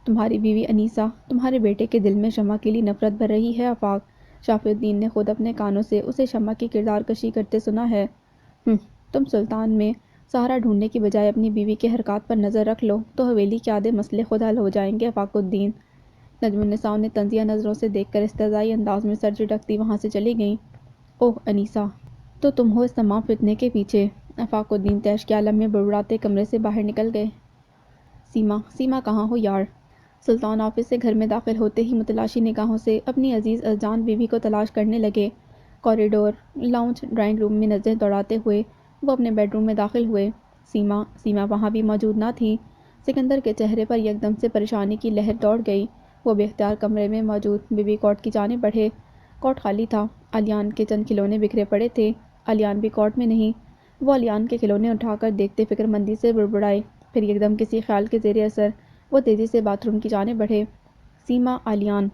تمہاری بیوی انیسہ تمہارے بیٹے کے دل میں شمع کے لیے نفرت بھر رہی ہے آفاق۔ شافع الدین نے خود اپنے کانوں سے اسے شمع کی کردار کشی کرتے سنا ہے۔ تم سلطان میں سہارا ڈھونڈنے کی بجائے اپنی بیوی کے حرکات پر نظر رکھ لو تو حویلی کے آدھے مسئلے خود حل ہو جائیں گے آفاق الدین۔ نجم النساء نے طنزیہ نظروں سے دیکھ کر استہزائی انداز میں سر جھٹکتی وہاں سے چلی گئیں۔ اوہ انیسہ، تو تم ہو اس تمام فتنے کے پیچھے؟ آفاق الدین طیش کے عالم میں بڑبڑاتے کمرے سے باہر نکل گئے۔ سیما کہاں ہو یار؟ سلطان آفس سے گھر میں داخل ہوتے ہی متلاشی نگاہوں سے اپنی عزیز الجان بیوی کو تلاش کرنے لگے۔ کوریڈور، لاؤنج، ڈرائنگ روم میں نظریں دوڑاتے ہوئے وہ اپنے بیڈ روم میں داخل ہوئے۔ سیما وہاں بھی موجود نہ تھی۔ سکندر کے چہرے پر یکدم سے پریشانی کی لہر دوڑ گئی۔ وہ بے اختیار کمرے میں موجود بیبی کوٹ کی جانب بڑھے۔ کوٹ خالی تھا، الیان کے چند کھلونے بکھرے پڑے تھے۔ الیان بھی کوٹ میں نہیں۔ وہ الیان کے کھلونے اٹھا کر دیکھتے فکر مندی سے بڑبڑائے، پھر یکدم کسی خیال کے زیر اثر وہ تیزی سے باتھ روم کی جانب بڑھے۔ سیما، الیان۔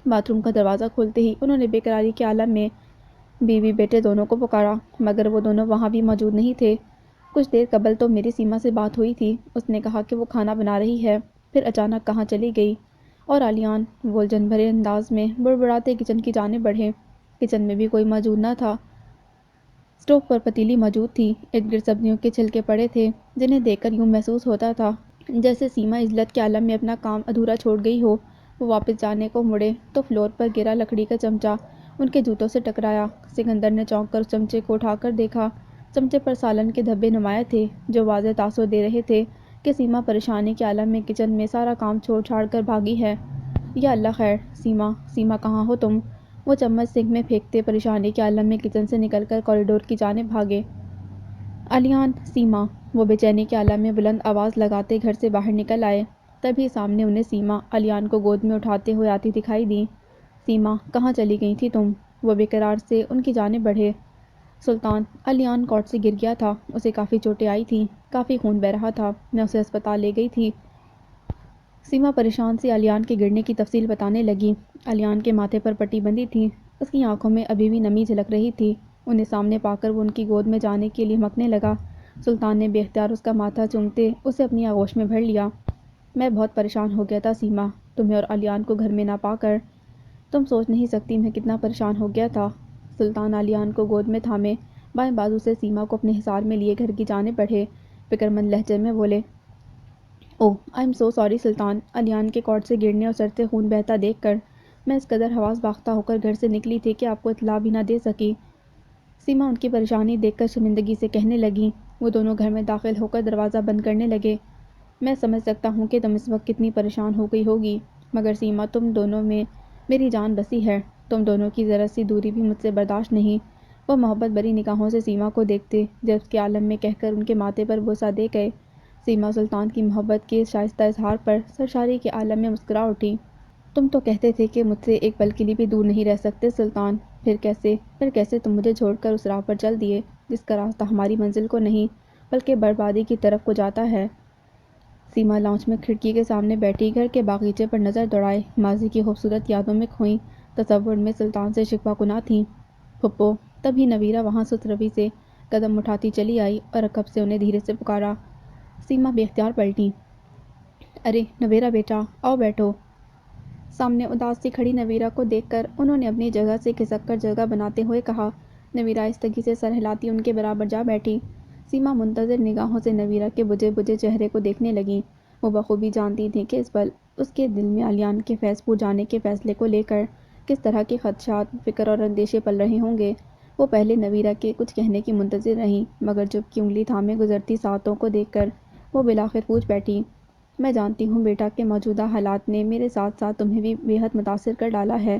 باتھ روم کا دروازہ کھولتے ہی انہوں نے بے قراری کے عالم میں بیوی بیٹے دونوں کو پکارا، مگر وہ دونوں وہاں بھی موجود نہیں تھے۔ کچھ دیر قبل تو میری سیما سے بات ہوئی تھی، اس نے کہا کہ وہ کھانا بنا رہی ہے، پھر اچانک کہاں چلی گئی؟ اور الیان، وہ الجھن بھرے انداز میں بڑبڑاتے کچن کی جانب بڑھے۔ کچن میں بھی کوئی موجود نہ تھا۔ اسٹوو پر پتیلی موجود تھی، ارد گرد سبزیوں کے چھلکے پڑے تھے، جنہیں دیکھ کر یوں محسوس ہوتا تھا جیسے سیما عجلت کے عالم میں اپنا کام ادھورا چھوڑ گئی ہو۔ وہ واپس جانے کو مڑے تو فلور پر گرا لکڑی کا چمچہ ان کے جوتوں سے ٹکرایا۔ سکندر نے چونک کر اس چمچے کو اٹھا کر دیکھا۔ چمچے پر سالن کے دھبے نمایاں تھے جو واضح تاثر دے رہے تھے کہ سیما پریشانی کے عالم میں کچن میں سارا کام چھوڑ چھاڑ کر بھاگی ہے۔ یا اللہ خیر، سیما کہاں ہو تم؟ وہ چمچ سنک میں پھینکتے پریشانی کے عالم میں کچن سے نکل کر کوریڈور کی جانب بھاگے۔ الیان، سیما، وہ بے چینی کے عالم میں بلند آواز لگاتے گھر سے باہر نکل آئے۔ تبھی سامنے انہیں سیما الیان کو گود میں اٹھاتے ہوئے آتی دکھائی دیں۔ سیما، کہاں چلی گئی تھی تم؟ وہ بے قرار سے ان کی جانب بڑھے۔ سلطان، الیان کوٹ سے گر گیا تھا، اسے کافی چوٹیں آئی تھیں، کافی خون بہہ رہا تھا، میں اسے ہسپتال لے گئی تھی۔ سیما پریشان سی علیان کے گرنے کی تفصیل بتانے لگی۔ علیان کے ماتھے پر پٹی بندھی تھی، اس کی آنکھوں میں ابھی بھی نمی جھلک رہی تھی۔ انہیں سامنے پا کر وہ ان کی گود میں جانے کے لیے ہمکنے لگا۔ سلطان نے بے اختیار اس کا ماتھا چومتے اسے اپنی آغوش میں بھر لیا۔ میں بہت پریشان ہو گیا تھا سیما، تمہیں اور علیان کو گھر میں نہ پا کر۔ تم سوچ نہیں سکتی میں کتنا پریشان ہو گیا تھا۔ سلطان علیان کو گود میں تھامے بائیں بازو سے سیما کو اپنے حصار میں لیے گھر کی جانب بڑھے، فکر مند لہجے میں بولے، اوہ آئی ایم سو سوری سلطان، علیان کے کارڈ سے گرنے اور سر سے خون بہتا دیکھ کر میں اس قدر حواس باختہ ہو کر گھر سے نکلی تھی کہ آپ کو اطلاع بھی نہ دے سکی۔ سیما ان کی پریشانی دیکھ کر شرمندگی سے کہنے لگی۔ وہ دونوں گھر میں داخل ہو کر دروازہ بند کرنے لگے۔ میں سمجھ سکتا ہوں کہ تم اس وقت کتنی پریشان ہو گئی ہوگی، مگر سیما تم دونوں میں میری جان بسی ہے، تم دونوں کی ذرا سی دوری بھی مجھ سے برداشت نہیں۔ وہ محبت بھری نگاہوں سے سیما کو دیکھتے جذب کے عالم میں کہہ کر ان کے ماتھے پر بوسہ دے گئے۔ سیما سلطان کی محبت کے اس شائستہ اظہار پر سرشاری کے عالم میں مسکرا اٹھی۔ تم تو کہتے تھے کہ مجھ سے ایک پل کے لیے بھی دور نہیں رہ سکتے سلطان، پھر کیسے تم مجھے چھوڑ کر اس راہ پر چل دیے جس کا راستہ ہماری منزل کو نہیں بلکہ بربادی کی طرف کو جاتا ہے۔ سیما لاؤنج میں کھڑکی کے سامنے بیٹھی گھر کے باغیچے پر نظر دوڑائے ماضی کی خوبصورت یادوں میں کھوئی تصور میں سلطان سے شکوہ کناں تھیں۔ پھپھو، تبھی نویرا وہاں سست روی سے قدم اٹھاتی چلی آئی اور رکب سے انہیں دھیرے سے پکارا۔ سیما بے اختیار پلٹی۔ ارے نویرا بیٹا، آؤ بیٹھو۔ سامنے اداس سی کھڑی نویرا کو دیکھ کر انہوں نے اپنی جگہ سے کھسک کر جگہ بناتے ہوئے کہا۔ نویرا آہستگی سے سر ہلاتی ان کے برابر جا بیٹھی۔ سیما منتظر نگاہوں سے نویرا کے بجھے بجھے چہرے کو دیکھنے لگیں۔ وہ بخوبی جانتی تھیں کہ اس پل اس کے دل میں علیان کے فیض پور جانے کے فیصلے کو لے کر کس طرح کے خدشات، فکر اور اندیشے پل رہے ہوں گے۔ وہ پہلے نویرا کے کچھ کہنے کی منتظر رہیں، مگر چپ کی انگلی تھامے گزرتی ساعتوں کو دیکھ کر وہ بالآخر پوچھ بیٹھی، میں جانتی ہوں بیٹا کہ موجودہ حالات نے میرے ساتھ ساتھ تمہیں بھی بے حد متاثر کر ڈالا ہے۔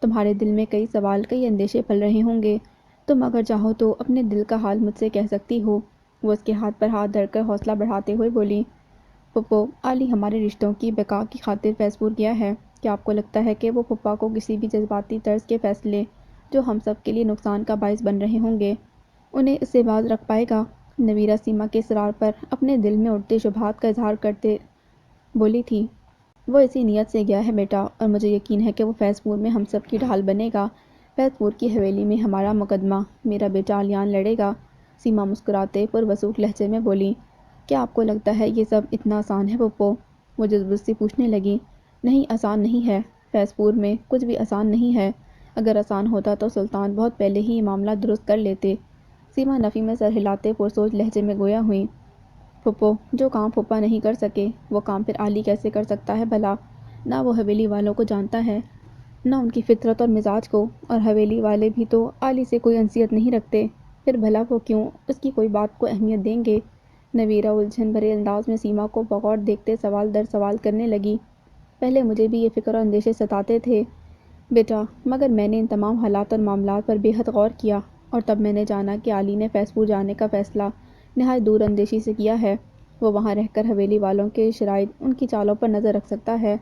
تمہارے دل میں کئی سوال، کئی اندیشے پل رہے ہوں گے۔ تم اگر چاہو تو اپنے دل کا حال مجھ سے کہہ سکتی ہو۔ وہ اس کے ہاتھ پر ہاتھ دھر کر حوصلہ بڑھاتے ہوئے بولی، پھپھو، علی ہمارے رشتوں کی بقا کی خاطر فیض پور گیا ہے۔ کیا آپ کو لگتا ہے کہ وہ پھپھا کو کسی بھی جذباتی طرز کے فیصلے جو ہم سب کے لیے نقصان کا باعث بن رہے ہوں گے انہیں اس سے باز رکھ پائے گا؟ نویرا سیما کے اصرار پر اپنے دل میں اٹھتے شبہات کا اظہار کرتے بولی تھی، وہ اسی نیت سے گیا ہے بیٹا، اور مجھے یقین ہے کہ وہ فیض پور میں ہم سب کی ڈھال بنے گا۔ فیض پور کی حویلی میں ہمارا مقدمہ میرا بیٹا علیان لڑے گا۔ سیما مسکراتے پروسوکھ لہجے میں بولی، کیا آپ کو لگتا ہے یہ سب اتنا آسان ہے پھپھو؟ وہ جذبت سے پوچھنے لگی۔ نہیں، آسان نہیں ہے، فیض پور میں کچھ بھی آسان نہیں ہے۔ اگر آسان ہوتا تو سلطان بہت پہلے ہی یہ معاملہ درست کر لیتے۔ سیما نفی میں سر ہلاتے پرسوچ لہجے میں گویا ہوئیں، پھپھو، جو کام پھپھا نہیں کر سکے وہ کام پھر علی کیسے کر سکتا ہے بھلا؟ نہ وہ حویلی والوں کو جانتا ہے، نہ ان کی فطرت اور مزاج کو، اور حویلی والے بھی تو علی سے کوئی انسیت نہیں رکھتے، پھر بھلا وہ کیوں اس کی کوئی بات کو اہمیت دیں گے؟ نویرا الجھن بھرے انداز میں سیما کو بغور دیکھتے سوال در سوال کرنے لگی۔ پہلے مجھے بھی یہ فکر اور اندیشے ستاتے تھے بیٹا، مگر میں نے ان تمام حالات اور معاملات پر بے حد غور کیا، اور تب میں نے جانا کہ علی نے فیض پور جانے کا فیصلہ نہایت دور اندیشی سے کیا ہے۔ وہ وہاں رہ کر حویلی والوں کے شرائط، ان کی چالوں پر نظر رکھ سکتا ہے۔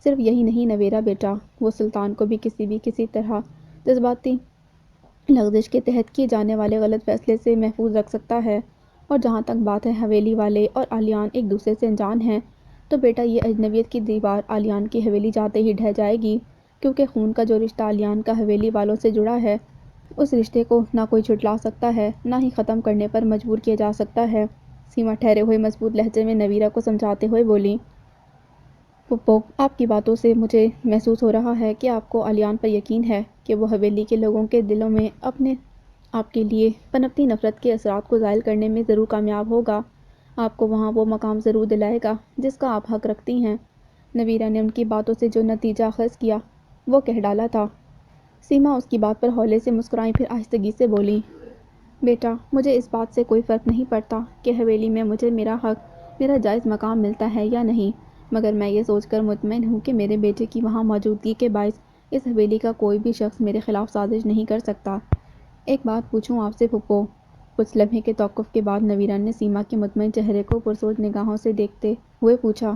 صرف یہی نہیں نویرا بیٹا، وہ سلطان کو بھی کسی طرح جذباتی لغزش کے تحت کیے جانے والے غلط فیصلے سے محفوظ رکھ سکتا ہے۔ اور جہاں تک بات ہے حویلی والے اور علیان ایک دوسرے سے انجان ہیں، تو بیٹا یہ اجنبیت کی دیوار علیان کی حویلی جاتے ہی ڈھہ جائے گی، کیونکہ خون کا جو رشتہ علیان کا حویلی والوں سے جڑا ہے اس رشتے کو نہ کوئی جھٹلا سکتا ہے، نہ ہی ختم کرنے پر مجبور کیا جا سکتا ہے۔ سیما ٹھہرے ہوئے مضبوط لہجے میں نویرا کو سمجھاتے ہوئے بولی، پھپھو، آپ کی باتوں سے مجھے محسوس ہو رہا ہے کہ آپ کو علیان پر یقین ہے کہ وہ حویلی کے لوگوں کے دلوں میں اپنے آپ کے لیے پنپتی نفرت کے اثرات کو زائل کرنے میں ضرور کامیاب ہوگا، آپ کو وہاں وہ مقام ضرور دلائے گا جس کا آپ حق رکھتی ہیں۔ نویرا نے ان کی باتوں سے جو نتیجہ اخذ کیا وہ کہہ ڈالا تھا۔ سیما اس کی بات پر ہولے سے مسکرائیں، پھر آہستگی سے بولی، بیٹا، مجھے اس بات سے کوئی فرق نہیں پڑتا کہ حویلی میں مجھے میرا حق، میرا جائز مقام ملتا ہے یا نہیں، مگر میں یہ سوچ کر مطمئن ہوں کہ میرے بیٹے کی وہاں موجودگی کے باعث اس حویلی کا کوئی بھی شخص میرے خلاف سازش نہیں کر سکتا۔ ایک بات پوچھوں آپ سے پھپھو؟ کچھ لمحے کے توقف کے بعد نویرا نے سیما کے مطمئن چہرے کو پرسوچ نگاہوں سے دیکھتے ہوئے پوچھا۔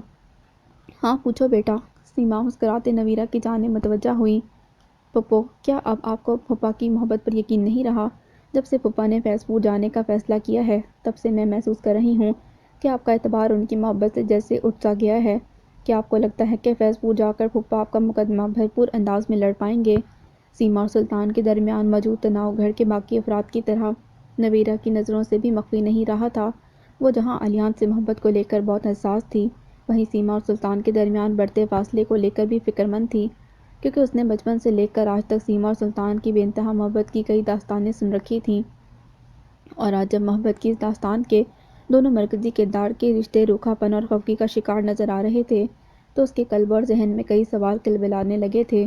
ہاں پوچھو بیٹا۔ سیما مسکراتے نویرا کی جانب متوجہ ہوئی۔ پھپھو، کیا اب آپ کو پھپھا کی محبت پر یقین نہیں رہا؟ جب سے پھپھا نے فیض پور جانے کا فیصلہ کیا ہے تب سے میں محسوس کر رہی ہوں کہ آپ کا اعتبار ان کی محبت سے جیسے اٹھ سا گیا ہے۔ کیا آپ کو لگتا ہے کہ فیض پور جا کر پھپھا آپ کا مقدمہ بھرپور انداز میں لڑ پائیں گے؟ سیما اور سلطان کے درمیان موجود تناؤ گھر کے باقی افراد کی طرح نویرہ کی نظروں سے بھی مخفی نہیں رہا تھا۔ وہ جہاں علیان سے محبت کو لے کر بہت حساس تھی، وہیں سیما اور سلطان کے درمیان بڑھتے فاصلے کو لے کر بھی فکر مند تھی، کیونکہ اس نے بچپن سے لے کر آج تک سیما اور سلطان کی بے انتہا محبت کی کئی داستانیں سن رکھی تھیں، اور آج جب محبت کی اس داستان کے دونوں مرکزی کردار کے رشتے روکھا پن اور خفگی کا شکار نظر آ رہے تھے تو اس کے قلب اور ذہن میں کئی سوال کلبلانے لگے تھے۔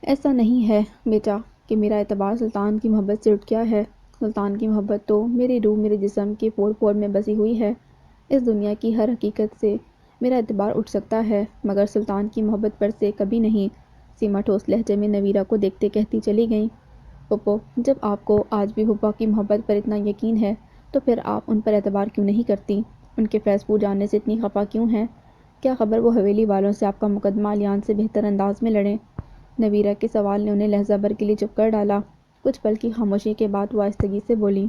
ایسا نہیں ہے بیٹا کہ میرا اعتبار سلطان کی محبت سے اٹھ گیا ہے۔ سلطان کی محبت تو میری روح میرے جسم کے پور پور میں بسی ہوئی ہے۔ اس دنیا کی ہر حقیقت سے میرا اعتبار اٹھ سکتا ہے مگر سلطان کی محبت پر سے کبھی نہیں۔ سیما ٹھوس لہجے میں نویرہ کو دیکھتے کہتی چلی گئیں، پھپھو جب آپ کو آج بھی پھپھا کی محبت پر اتنا یقین ہے تو پھر آپ ان پر اعتبار کیوں نہیں کرتی؟ ان کے فیض پور جانے سے اتنی خفا کیوں ہیں؟ کیا خبر وہ حویلی والوں سے آپ کا مقدمہ علیان سے بہتر انداز میں لڑیں؟ نویرہ کے سوال نے انہیں لہجہ بھر کے لیے چپ کر ڈالا۔ کچھ پل کی خاموشی کے بعد وہ آہستگی سے بولی،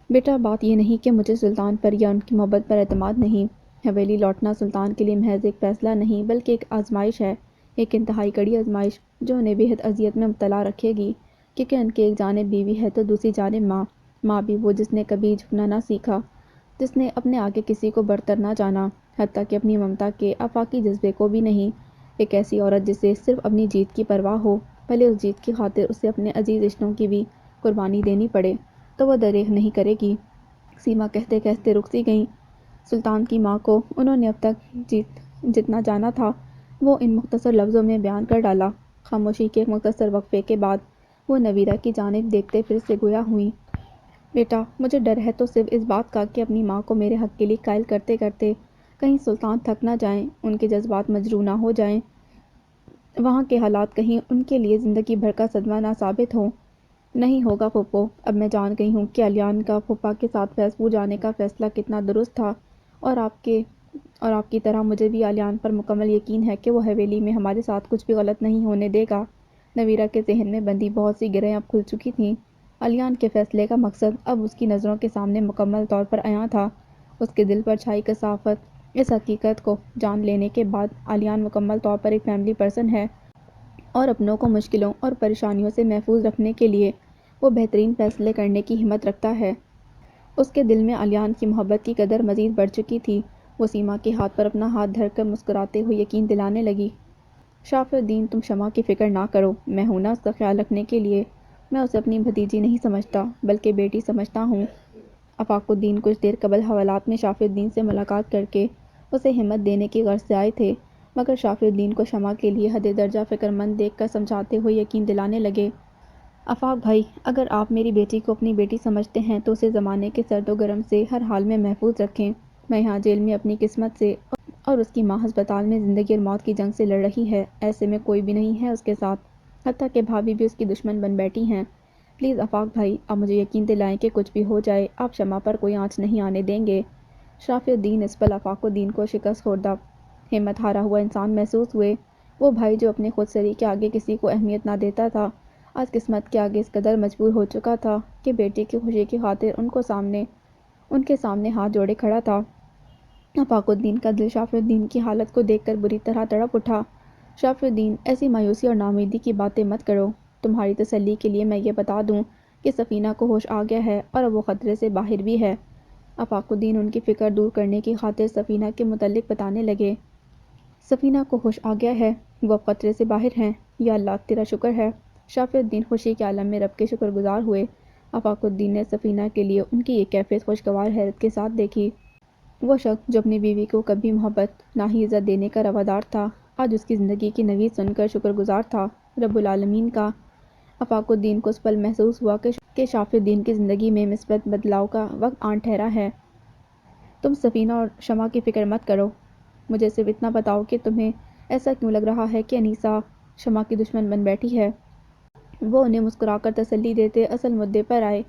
بیٹا بات یہ نہیں کہ مجھے سلطان پر یا ان کی محبت پر اعتماد نہیں۔ حویلی لوٹنا سلطان کے لیے محض ایک فیصلہ نہیں بلکہ ایک آزمائش ہے، ایک انتہائی کڑی آزمائش جو انہیں بے حد اذیت میں مبتلا رکھے گی، کیونکہ ان کے ایک جانب بیوی ہے تو دوسری جانب ماں۔ ماں بھی وہ جس نے کبھی جھکنا نہ سیکھا، جس نے اپنے آگے کسی کو برتر نہ جانا، حتیٰ کہ اپنی ممتا کے آفاقی جذبے کو بھی نہیں۔ ایک ایسی عورت جسے صرف اپنی جیت کی پرواہ ہو، بھلے اس جیت کی خاطر اسے اپنے عزیز رشتوں کی بھی قربانی دینی پڑے، تو وہ دریغ نہیں کرے گی۔ سیما کہتے کہتے رک سی گئیں۔ سلطان کی ماں کو انہوں نے اب تک جتنا جانا تھا وہ ان مختصر لفظوں میں بیان کر ڈالا۔ خاموشی کے ایک مختصر وقفے کے بعد وہ نویرہ کی جانب دیکھتے پھر سے گویا ہوئیں، بیٹا مجھے ڈر ہے تو صرف اس بات کا کہ اپنی ماں کو میرے حق کے لیے قائل کرتے کرتے کہیں سلطان تھک نہ جائیں، ان کے جذبات مجروح نہ ہو جائیں، وہاں کے حالات کہیں ان کے لیے زندگی بھر کا صدمہ نہ ثابت ہوں۔ نہیں ہوگا پھپھو، اب میں جان گئی ہوں کہ علیان کا پھپھا کے ساتھ فیض پور جانے کا فیصلہ کتنا درست تھا، اور آپ کی طرح مجھے بھی علیان پر مکمل یقین ہے کہ وہ حویلی میں ہمارے ساتھ کچھ بھی غلط نہیں ہونے دے گا۔ نویرہ کے ذہن میں بندھی بہت سی گرہیں اب کھل چکی تھیں۔ علیان کے فیصلے کا مقصد اب اس کی نظروں کے سامنے مکمل طور پر عیاں تھا۔ اس کے دل پر چھائی کثافت اس حقیقت کو جان لینے کے بعد علیان مکمل طور پر ایک فیملی پرسن ہے، اور اپنوں کو مشکلوں اور پریشانیوں سے محفوظ رکھنے کے لیے وہ بہترین فیصلے کرنے کی ہمت رکھتا ہے۔ اس کے دل میں علیان کی محبت کی قدر مزید بڑھ چکی تھی۔ وہ سیما کے ہاتھ پر اپنا ہاتھ دھر کر مسکراتے ہوئے یقین دلانے لگی، شرف الدین تم شمع کی فکر نہ کرو، میں ہوں نا اس کا خیال رکھنے کے لیے۔ میں اسے اپنی بھتیجی نہیں سمجھتا بلکہ بیٹی سمجھتا ہوں۔ آفاق الدین کچھ دیر قبل حوالات میں شرف الدین سے ملاقات کر کے اسے ہمت دینے کی غرض سے آئے تھے، مگر شرف الدین کو شمع کے لیے حد درجہ فکر مند دیکھ کر سمجھاتے ہوئے یقین دلانے لگے، آفاق بھائی اگر آپ میری بیٹی کو اپنی بیٹی سمجھتے ہیں تو اسے زمانے کے سرد و گرم سے ہر حال میں محفوظ رکھیں۔ میں یہاں جیل میں اپنی قسمت سے اور اس کی ماں ہسپتال میں زندگی اور موت کی جنگ سے لڑ رہی ہے، ایسے میں کوئی بھی نہیں ہے اس کے ساتھ، حتیٰ کہ بھابھی بھی اس کی دشمن بن بیٹھی ہیں۔ پلیز آفاق بھائی آپ مجھے یقین دلائیں کہ کچھ بھی ہو جائے آپ شمع پر کوئی آنچ نہیں آنے دیں گے۔ شرف الدین اس پل آفاق الدین کو شکست خوردہ، ہمت ہارا ہوا انسان محسوس ہوئے۔ وہ بھائی جو اپنے خود سری کے آگے کسی کو اہمیت نہ دیتا تھا، آج قسمت کے آگے اس قدر مجبور ہو چکا تھا کہ بیٹی کی خوشی کی خاطر ان کے سامنے ہاتھ جوڑے کھڑا تھا۔ آفاق الدین کا دل شرف الدین کی حالت کو دیکھ کر بری طرح تڑپ اٹھا۔ شرف الدین ایسی مایوسی اور ناامیدی کی باتیں مت کرو، تمہاری تسلی کے لیے میں یہ بتا دوں کہ سفینہ کو ہوش آ گیا ہے اور اب وہ خطرے سے باہر بھی ہے۔ آفاق الدین ان کی فکر دور کرنے کی خاطر سفینہ کے متعلق بتانے لگے، سفینہ کو ہوش آ گیا ہے، وہ اب خطرے سے باہر ہیں، یا اللہ تیرا شکر ہے۔ شرف الدین خوشی کے عالم میں رب کے شکر گزار ہوئے۔ آفاق الدین نے سفینہ کے لیے ان کی یہ کیفیت خوشگوار حیرت کے ساتھ دیکھی۔ وہ شخص جو اپنی بیوی کو کبھی محبت نہ ہی عزت دینے کا روادار تھا، آج اس کی زندگی کی نوید سن کر شکر گزار تھا رب العالمین کا۔ آفاق الدین کو اس پل محسوس ہوا کہ شرف الدین کی زندگی میں مثبت بدلاؤ کا وقت آن ٹھہرا ہے۔ تم سفینہ اور شمع کی فکر مت کرو، مجھے صرف اتنا بتاؤ کہ تمہیں ایسا کیوں لگ رہا ہے کہ انیسہ شمع کی دشمن بن بیٹھی ہے؟ وہ انہیں مسکرا کر تسلی دیتے اصل مدعے پر آئے،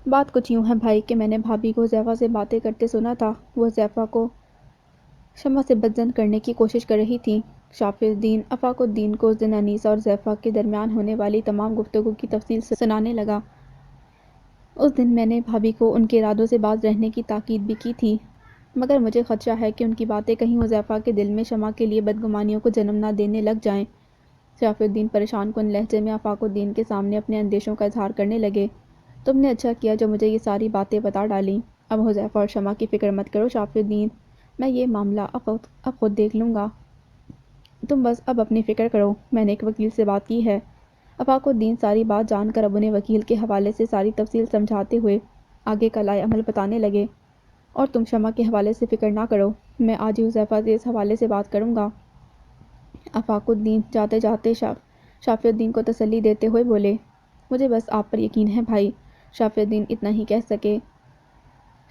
بات کچھ یوں ہے بھائی کہ میں نے بھابھی کو حذیفہ سے باتیں کرتے سنا تھا، وہ حذیفہ کو شمع سے بدظن کرنے کی کوشش کر رہی تھی۔ شرف الدین آفاق الدین کو اس دن انیسہ اور حذیفہ کے درمیان ہونے والی تمام گفتگو کی تفصیل سنانے لگا۔ اس دن میں نے بھابھی کو ان کے ارادوں سے باز رہنے کی تاکید بھی کی تھی، مگر مجھے خدشہ ہے کہ ان کی باتیں کہیں حذیفہ کے دل میں شمع کے لیے بدگمانیوں کو جنم نہ دینے لگ جائیں۔ شرف الدین پریشان کن لہجے میں آفاق الدین کے سامنے اپنے اندیشوں کا اظہار کرنے لگے۔ تم نے اچھا کیا جو مجھے یہ ساری باتیں بتا ڈالیں۔ اب حذیفہ اور شمع کی فکر مت کرو شرف الدین، میں یہ معاملہ اب خود دیکھ لوں گا۔ تم بس اب اپنی فکر کرو، میں نے ایک وکیل سے بات کی ہے۔ آفاق الدین ساری بات جان کر اب انہیں وکیل کے حوالے سے ساری تفصیل سمجھاتے ہوئے آگے کا لائے عمل بتانے لگے۔ اور تم شمع کے حوالے سے فکر نہ کرو، میں آج ہی حذیفہ سے اس حوالے سے بات کروں گا۔ آفاق الدین جاتے جاتے شرف الدین کو تسلی دیتے ہوئے بولے، مجھے بس آپ پر یقین ہے بھائی۔ شرف الدین اتنا ہی کہہ سکے۔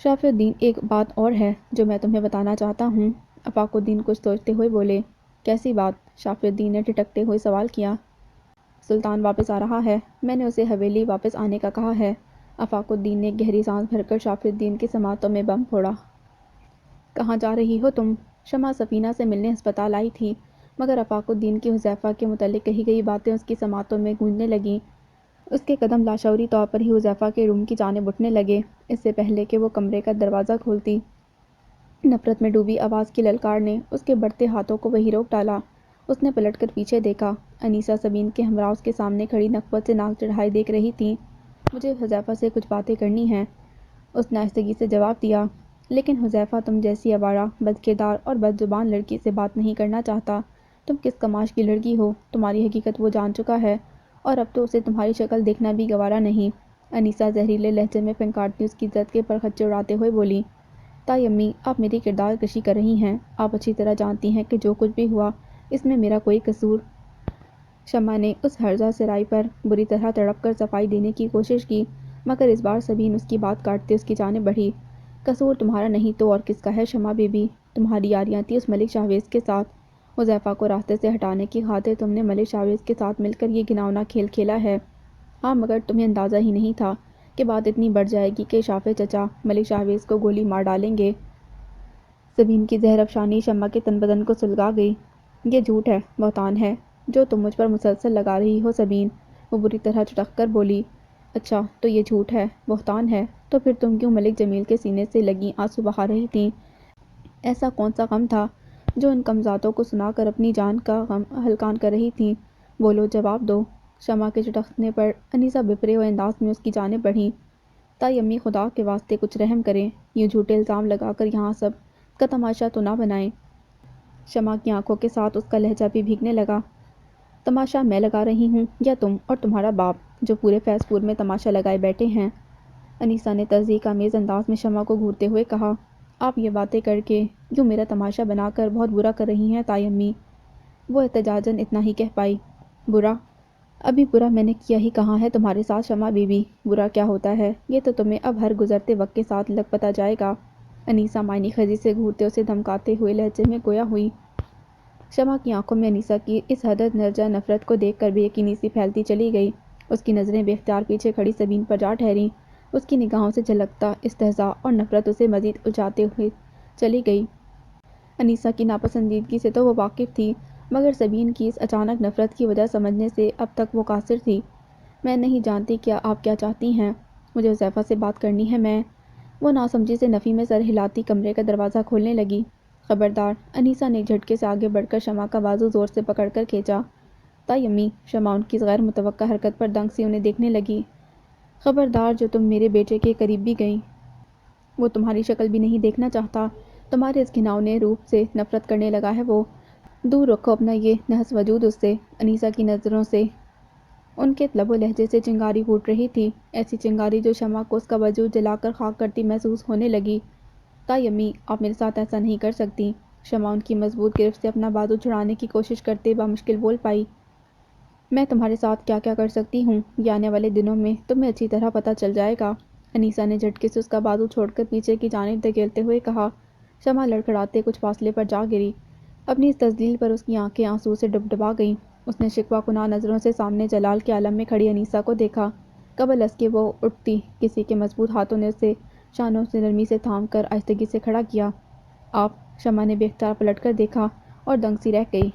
شرف الدین ایک بات اور ہے جو میں تمہیں بتانا چاہتا ہوں۔ آفاق الدین کچھ سوچتے ہوئے بولے، کیسی بات؟ شرف الدین نے ٹھٹکتے ہوئے سوال کیا۔ سلطان واپس آ رہا ہے، میں نے اسے حویلی واپس آنے کا کہا ہے۔ آفاق الدین نے گہری سانس بھر کر شرف الدین کی سماعتوں میں بم پھوڑا۔ کہاں جا رہی ہو تم؟ شمع سفینہ سے ملنے ہسپتال آئی تھی، مگر آفاق الدین کی حذیفہ کے متعلق کہی گئی باتیں اس کی سماعتوں میں گونجنے لگیں۔ اس کے قدم لاشعوری طور پر ہی حذیفہ کے روم کی جانب اٹھنے لگے، اس سے پہلے کہ وہ کمرے کا دروازہ کھولتی۔ نفرت میں ڈوبی آواز کی للکار نے اس کے بڑھتے ہاتھوں کو وہیں روک ڈالا۔ اس نے پلٹ کر پیچھے دیکھا۔ انیسہ سبین کے ہمراہ اس کے سامنے کھڑی نخوت سے ناک چڑھائے دیکھ رہی تھیں۔ مجھے حذیفہ سے کچھ باتیں کرنی ہیں، اس نے آہستگی سے جواب دیا۔ لیکن حذیفہ تم جیسی آوارہ، بدکردار اور بدزبان لڑکی سے بات نہیں کرنا چاہتا۔ تم کس کماش کی لڑکی ہو، تمہاری حقیقت وہ جان چکا ہے، اور اب تو اسے تمہاری شکل دیکھنا بھی گوارا نہیں۔ انیسہ زہریلے لہجے میں پھنکارتی اس کی عزت کے پرخچے اڑاتے ہوئے بولی، تائی امی آپ میری کردار کشی کر رہی ہیں، آپ اچھی طرح جانتی ہیں کہ جو کچھ بھی ہوا اس میں میرا کوئی قصور۔ شمع نے اس ہرزہ سرائی پر بری طرح تڑپ کر صفائی دینے کی کوشش کی، مگر اس بار سبین اس کی بات کاٹتے اس کی جانب بڑھی۔ قصور تمہارا نہیں تو اور کس کا ہے شمع بی بی، تمہاری یاریاں تھی اس ملک شاہویز کے ساتھ۔ حذیفہ کو راستے سے ہٹانے کی خاطر تم نے ملک شاہویز کے ساتھ مل کر یہ گھناؤنا کھیل کھیلا ہے۔ ہاں مگر تمہیں اندازہ ہی نہیں تھا کہ بات اتنی بڑھ جائے گی کہ شافع چچا ملک شاہویز کو گولی مار ڈالیں گے۔ سبین کی زہر افشانی شمع کے تن بدن کو سلگا گئی۔ یہ جھوٹ ہے، بہتان ہے جو تم مجھ پر مسلسل لگا رہی ہو سبین، وہ بری طرح چٹخ کر بولی۔ اچھا تو یہ جھوٹ ہے، بہتان ہے، تو پھر تم کیوں ملک جمیل کے سینے سے لگیں آنسو بہا رہی تھیں؟ ایسا کون سا غم تھا جو ان کم ذاتوں کو سنا کر اپنی جان کا غم ہلکان کر رہی تھیں؟ بولو، جواب دو۔ شمع کے چٹخنے پر انیسہ بپرے ہوئے انداز میں اس کی جانب بڑھی۔ تائی امی خدا کے واسطے کچھ رحم کریں، یوں جھوٹے الزام لگا کر یہاں سب کا تماشا تو نہ بنائیں۔ شمع کی آنکھوں کے ساتھ اس کا لہجہ بھی بھیگنے لگا۔ تماشا میں لگا رہی ہوں یا تم اور تمہارا باپ جو پورے فیض پور میں تماشا لگائے بیٹھے ہیں؟ انیسہ نے تصدیق آمیز انداز میں شمع کو گھورتے ہوئے کہا، آپ یہ باتیں کر کے یوں میرا تماشا بنا کر بہت برا کر رہی ہیں تائی امی۔ وہ احتجاجاً اتنا ہی کہہ پائی، برا؟ ابھی برا میں نے کیا ہی کہاں ہے تمہارے ساتھ شمع بی بی، برا کیا ہوتا ہے یہ تو تمہیں اب ہر گزرتے وقت کے ساتھ لگ پتا جائے گا۔ انیسہ معنی خیزی سے گھورتے اسے دھمکاتے ہوئے لہجے میں گویا ہوئی۔ شمع کی آنکھوں میں انیسہ کی اس حد درجہ نفرت کو دیکھ کر بے یقینی سی پھیلتی چلی گئی۔ اس کی نظریں بے اختیار پیچھے کھڑی سبین پر جا ٹھہریں۔ اس کی نگاہوں سے جھلکتا استہزاء اور نفرت اسے مزید الجھاتے ہوئے چلی گئی۔ انیسہ کی ناپسندیدگی سے تو وہ واقف تھی، مگر سبین کی اس اچانک نفرت کی وجہ سمجھنے سے اب تک وہ قاصر تھی۔ میں نہیں جانتی کیا آپ کیا چاہتی ہیں، مجھے حذیفہ سے بات کرنی ہے میں۔ وہ ناسمجھی سے نفی میں سر ہلاتی کمرے کا دروازہ کھولنے لگی۔ خبردار، انیسہ نے ایک جھٹکے سے آگے بڑھ کر شمع کا بازو زور سے پکڑ کر کھینچا۔ تائی امی، شمع ان کی اس غیر متوقع حرکت پر دنگ سی انہیں دیکھنے لگی۔ خبردار جو تم میرے بیٹے کے قریب بھی گئیں، وہ تمہاری شکل بھی نہیں دیکھنا چاہتا، تمہارے اس گھناؤنے روپ سے نفرت کرنے لگا ہے وہ، دور رکھو اپنا یہ نحس وجود اس سے۔ انیسہ کی نظروں سے ان کے لب و لہجے سے چنگاری پھوٹ رہی تھی، ایسی چنگاری جو شمع کو اس کا وجود جلا کر خاک کرتی محسوس ہونے لگی۔ تائی امی، آپ میرے ساتھ ایسا نہیں کر سکتی۔ شمع ان کی مضبوط گرفت سے اپنا بازو چھڑانے کی کوشش کرتے بامشکل بول پائی۔ میں تمہارے ساتھ کیا کیا کر سکتی ہوں یہ آنے والے دنوں میں تمہیں اچھی طرح پتہ چل جائے گا۔ انیسہ نے جھٹکے سے اس کا بازو چھوڑ کر پیچھے کی جانب دھکیلتے ہوئے کہا۔ شمع لڑکھڑاتے کچھ فاصلے پر جا گری۔ اپنی اس تذلیل پر اس کی آنکھیں آنسو سے ڈبڈبا گئیں۔ اس نے شکوہ کناں نظروں سے سامنے جلال کے عالم میں کھڑی انیسہ کو دیکھا۔ قبل اس کے وہ اٹھتی کسی کے مضبوط ہاتھوں نے اسے شانوں سے نرمی سے تھام کر آہستگی سے کھڑا کیا۔ آپ؟ شمع نے بے اختیار پلٹ کر دیکھا اور دنگ سی رہ گئی۔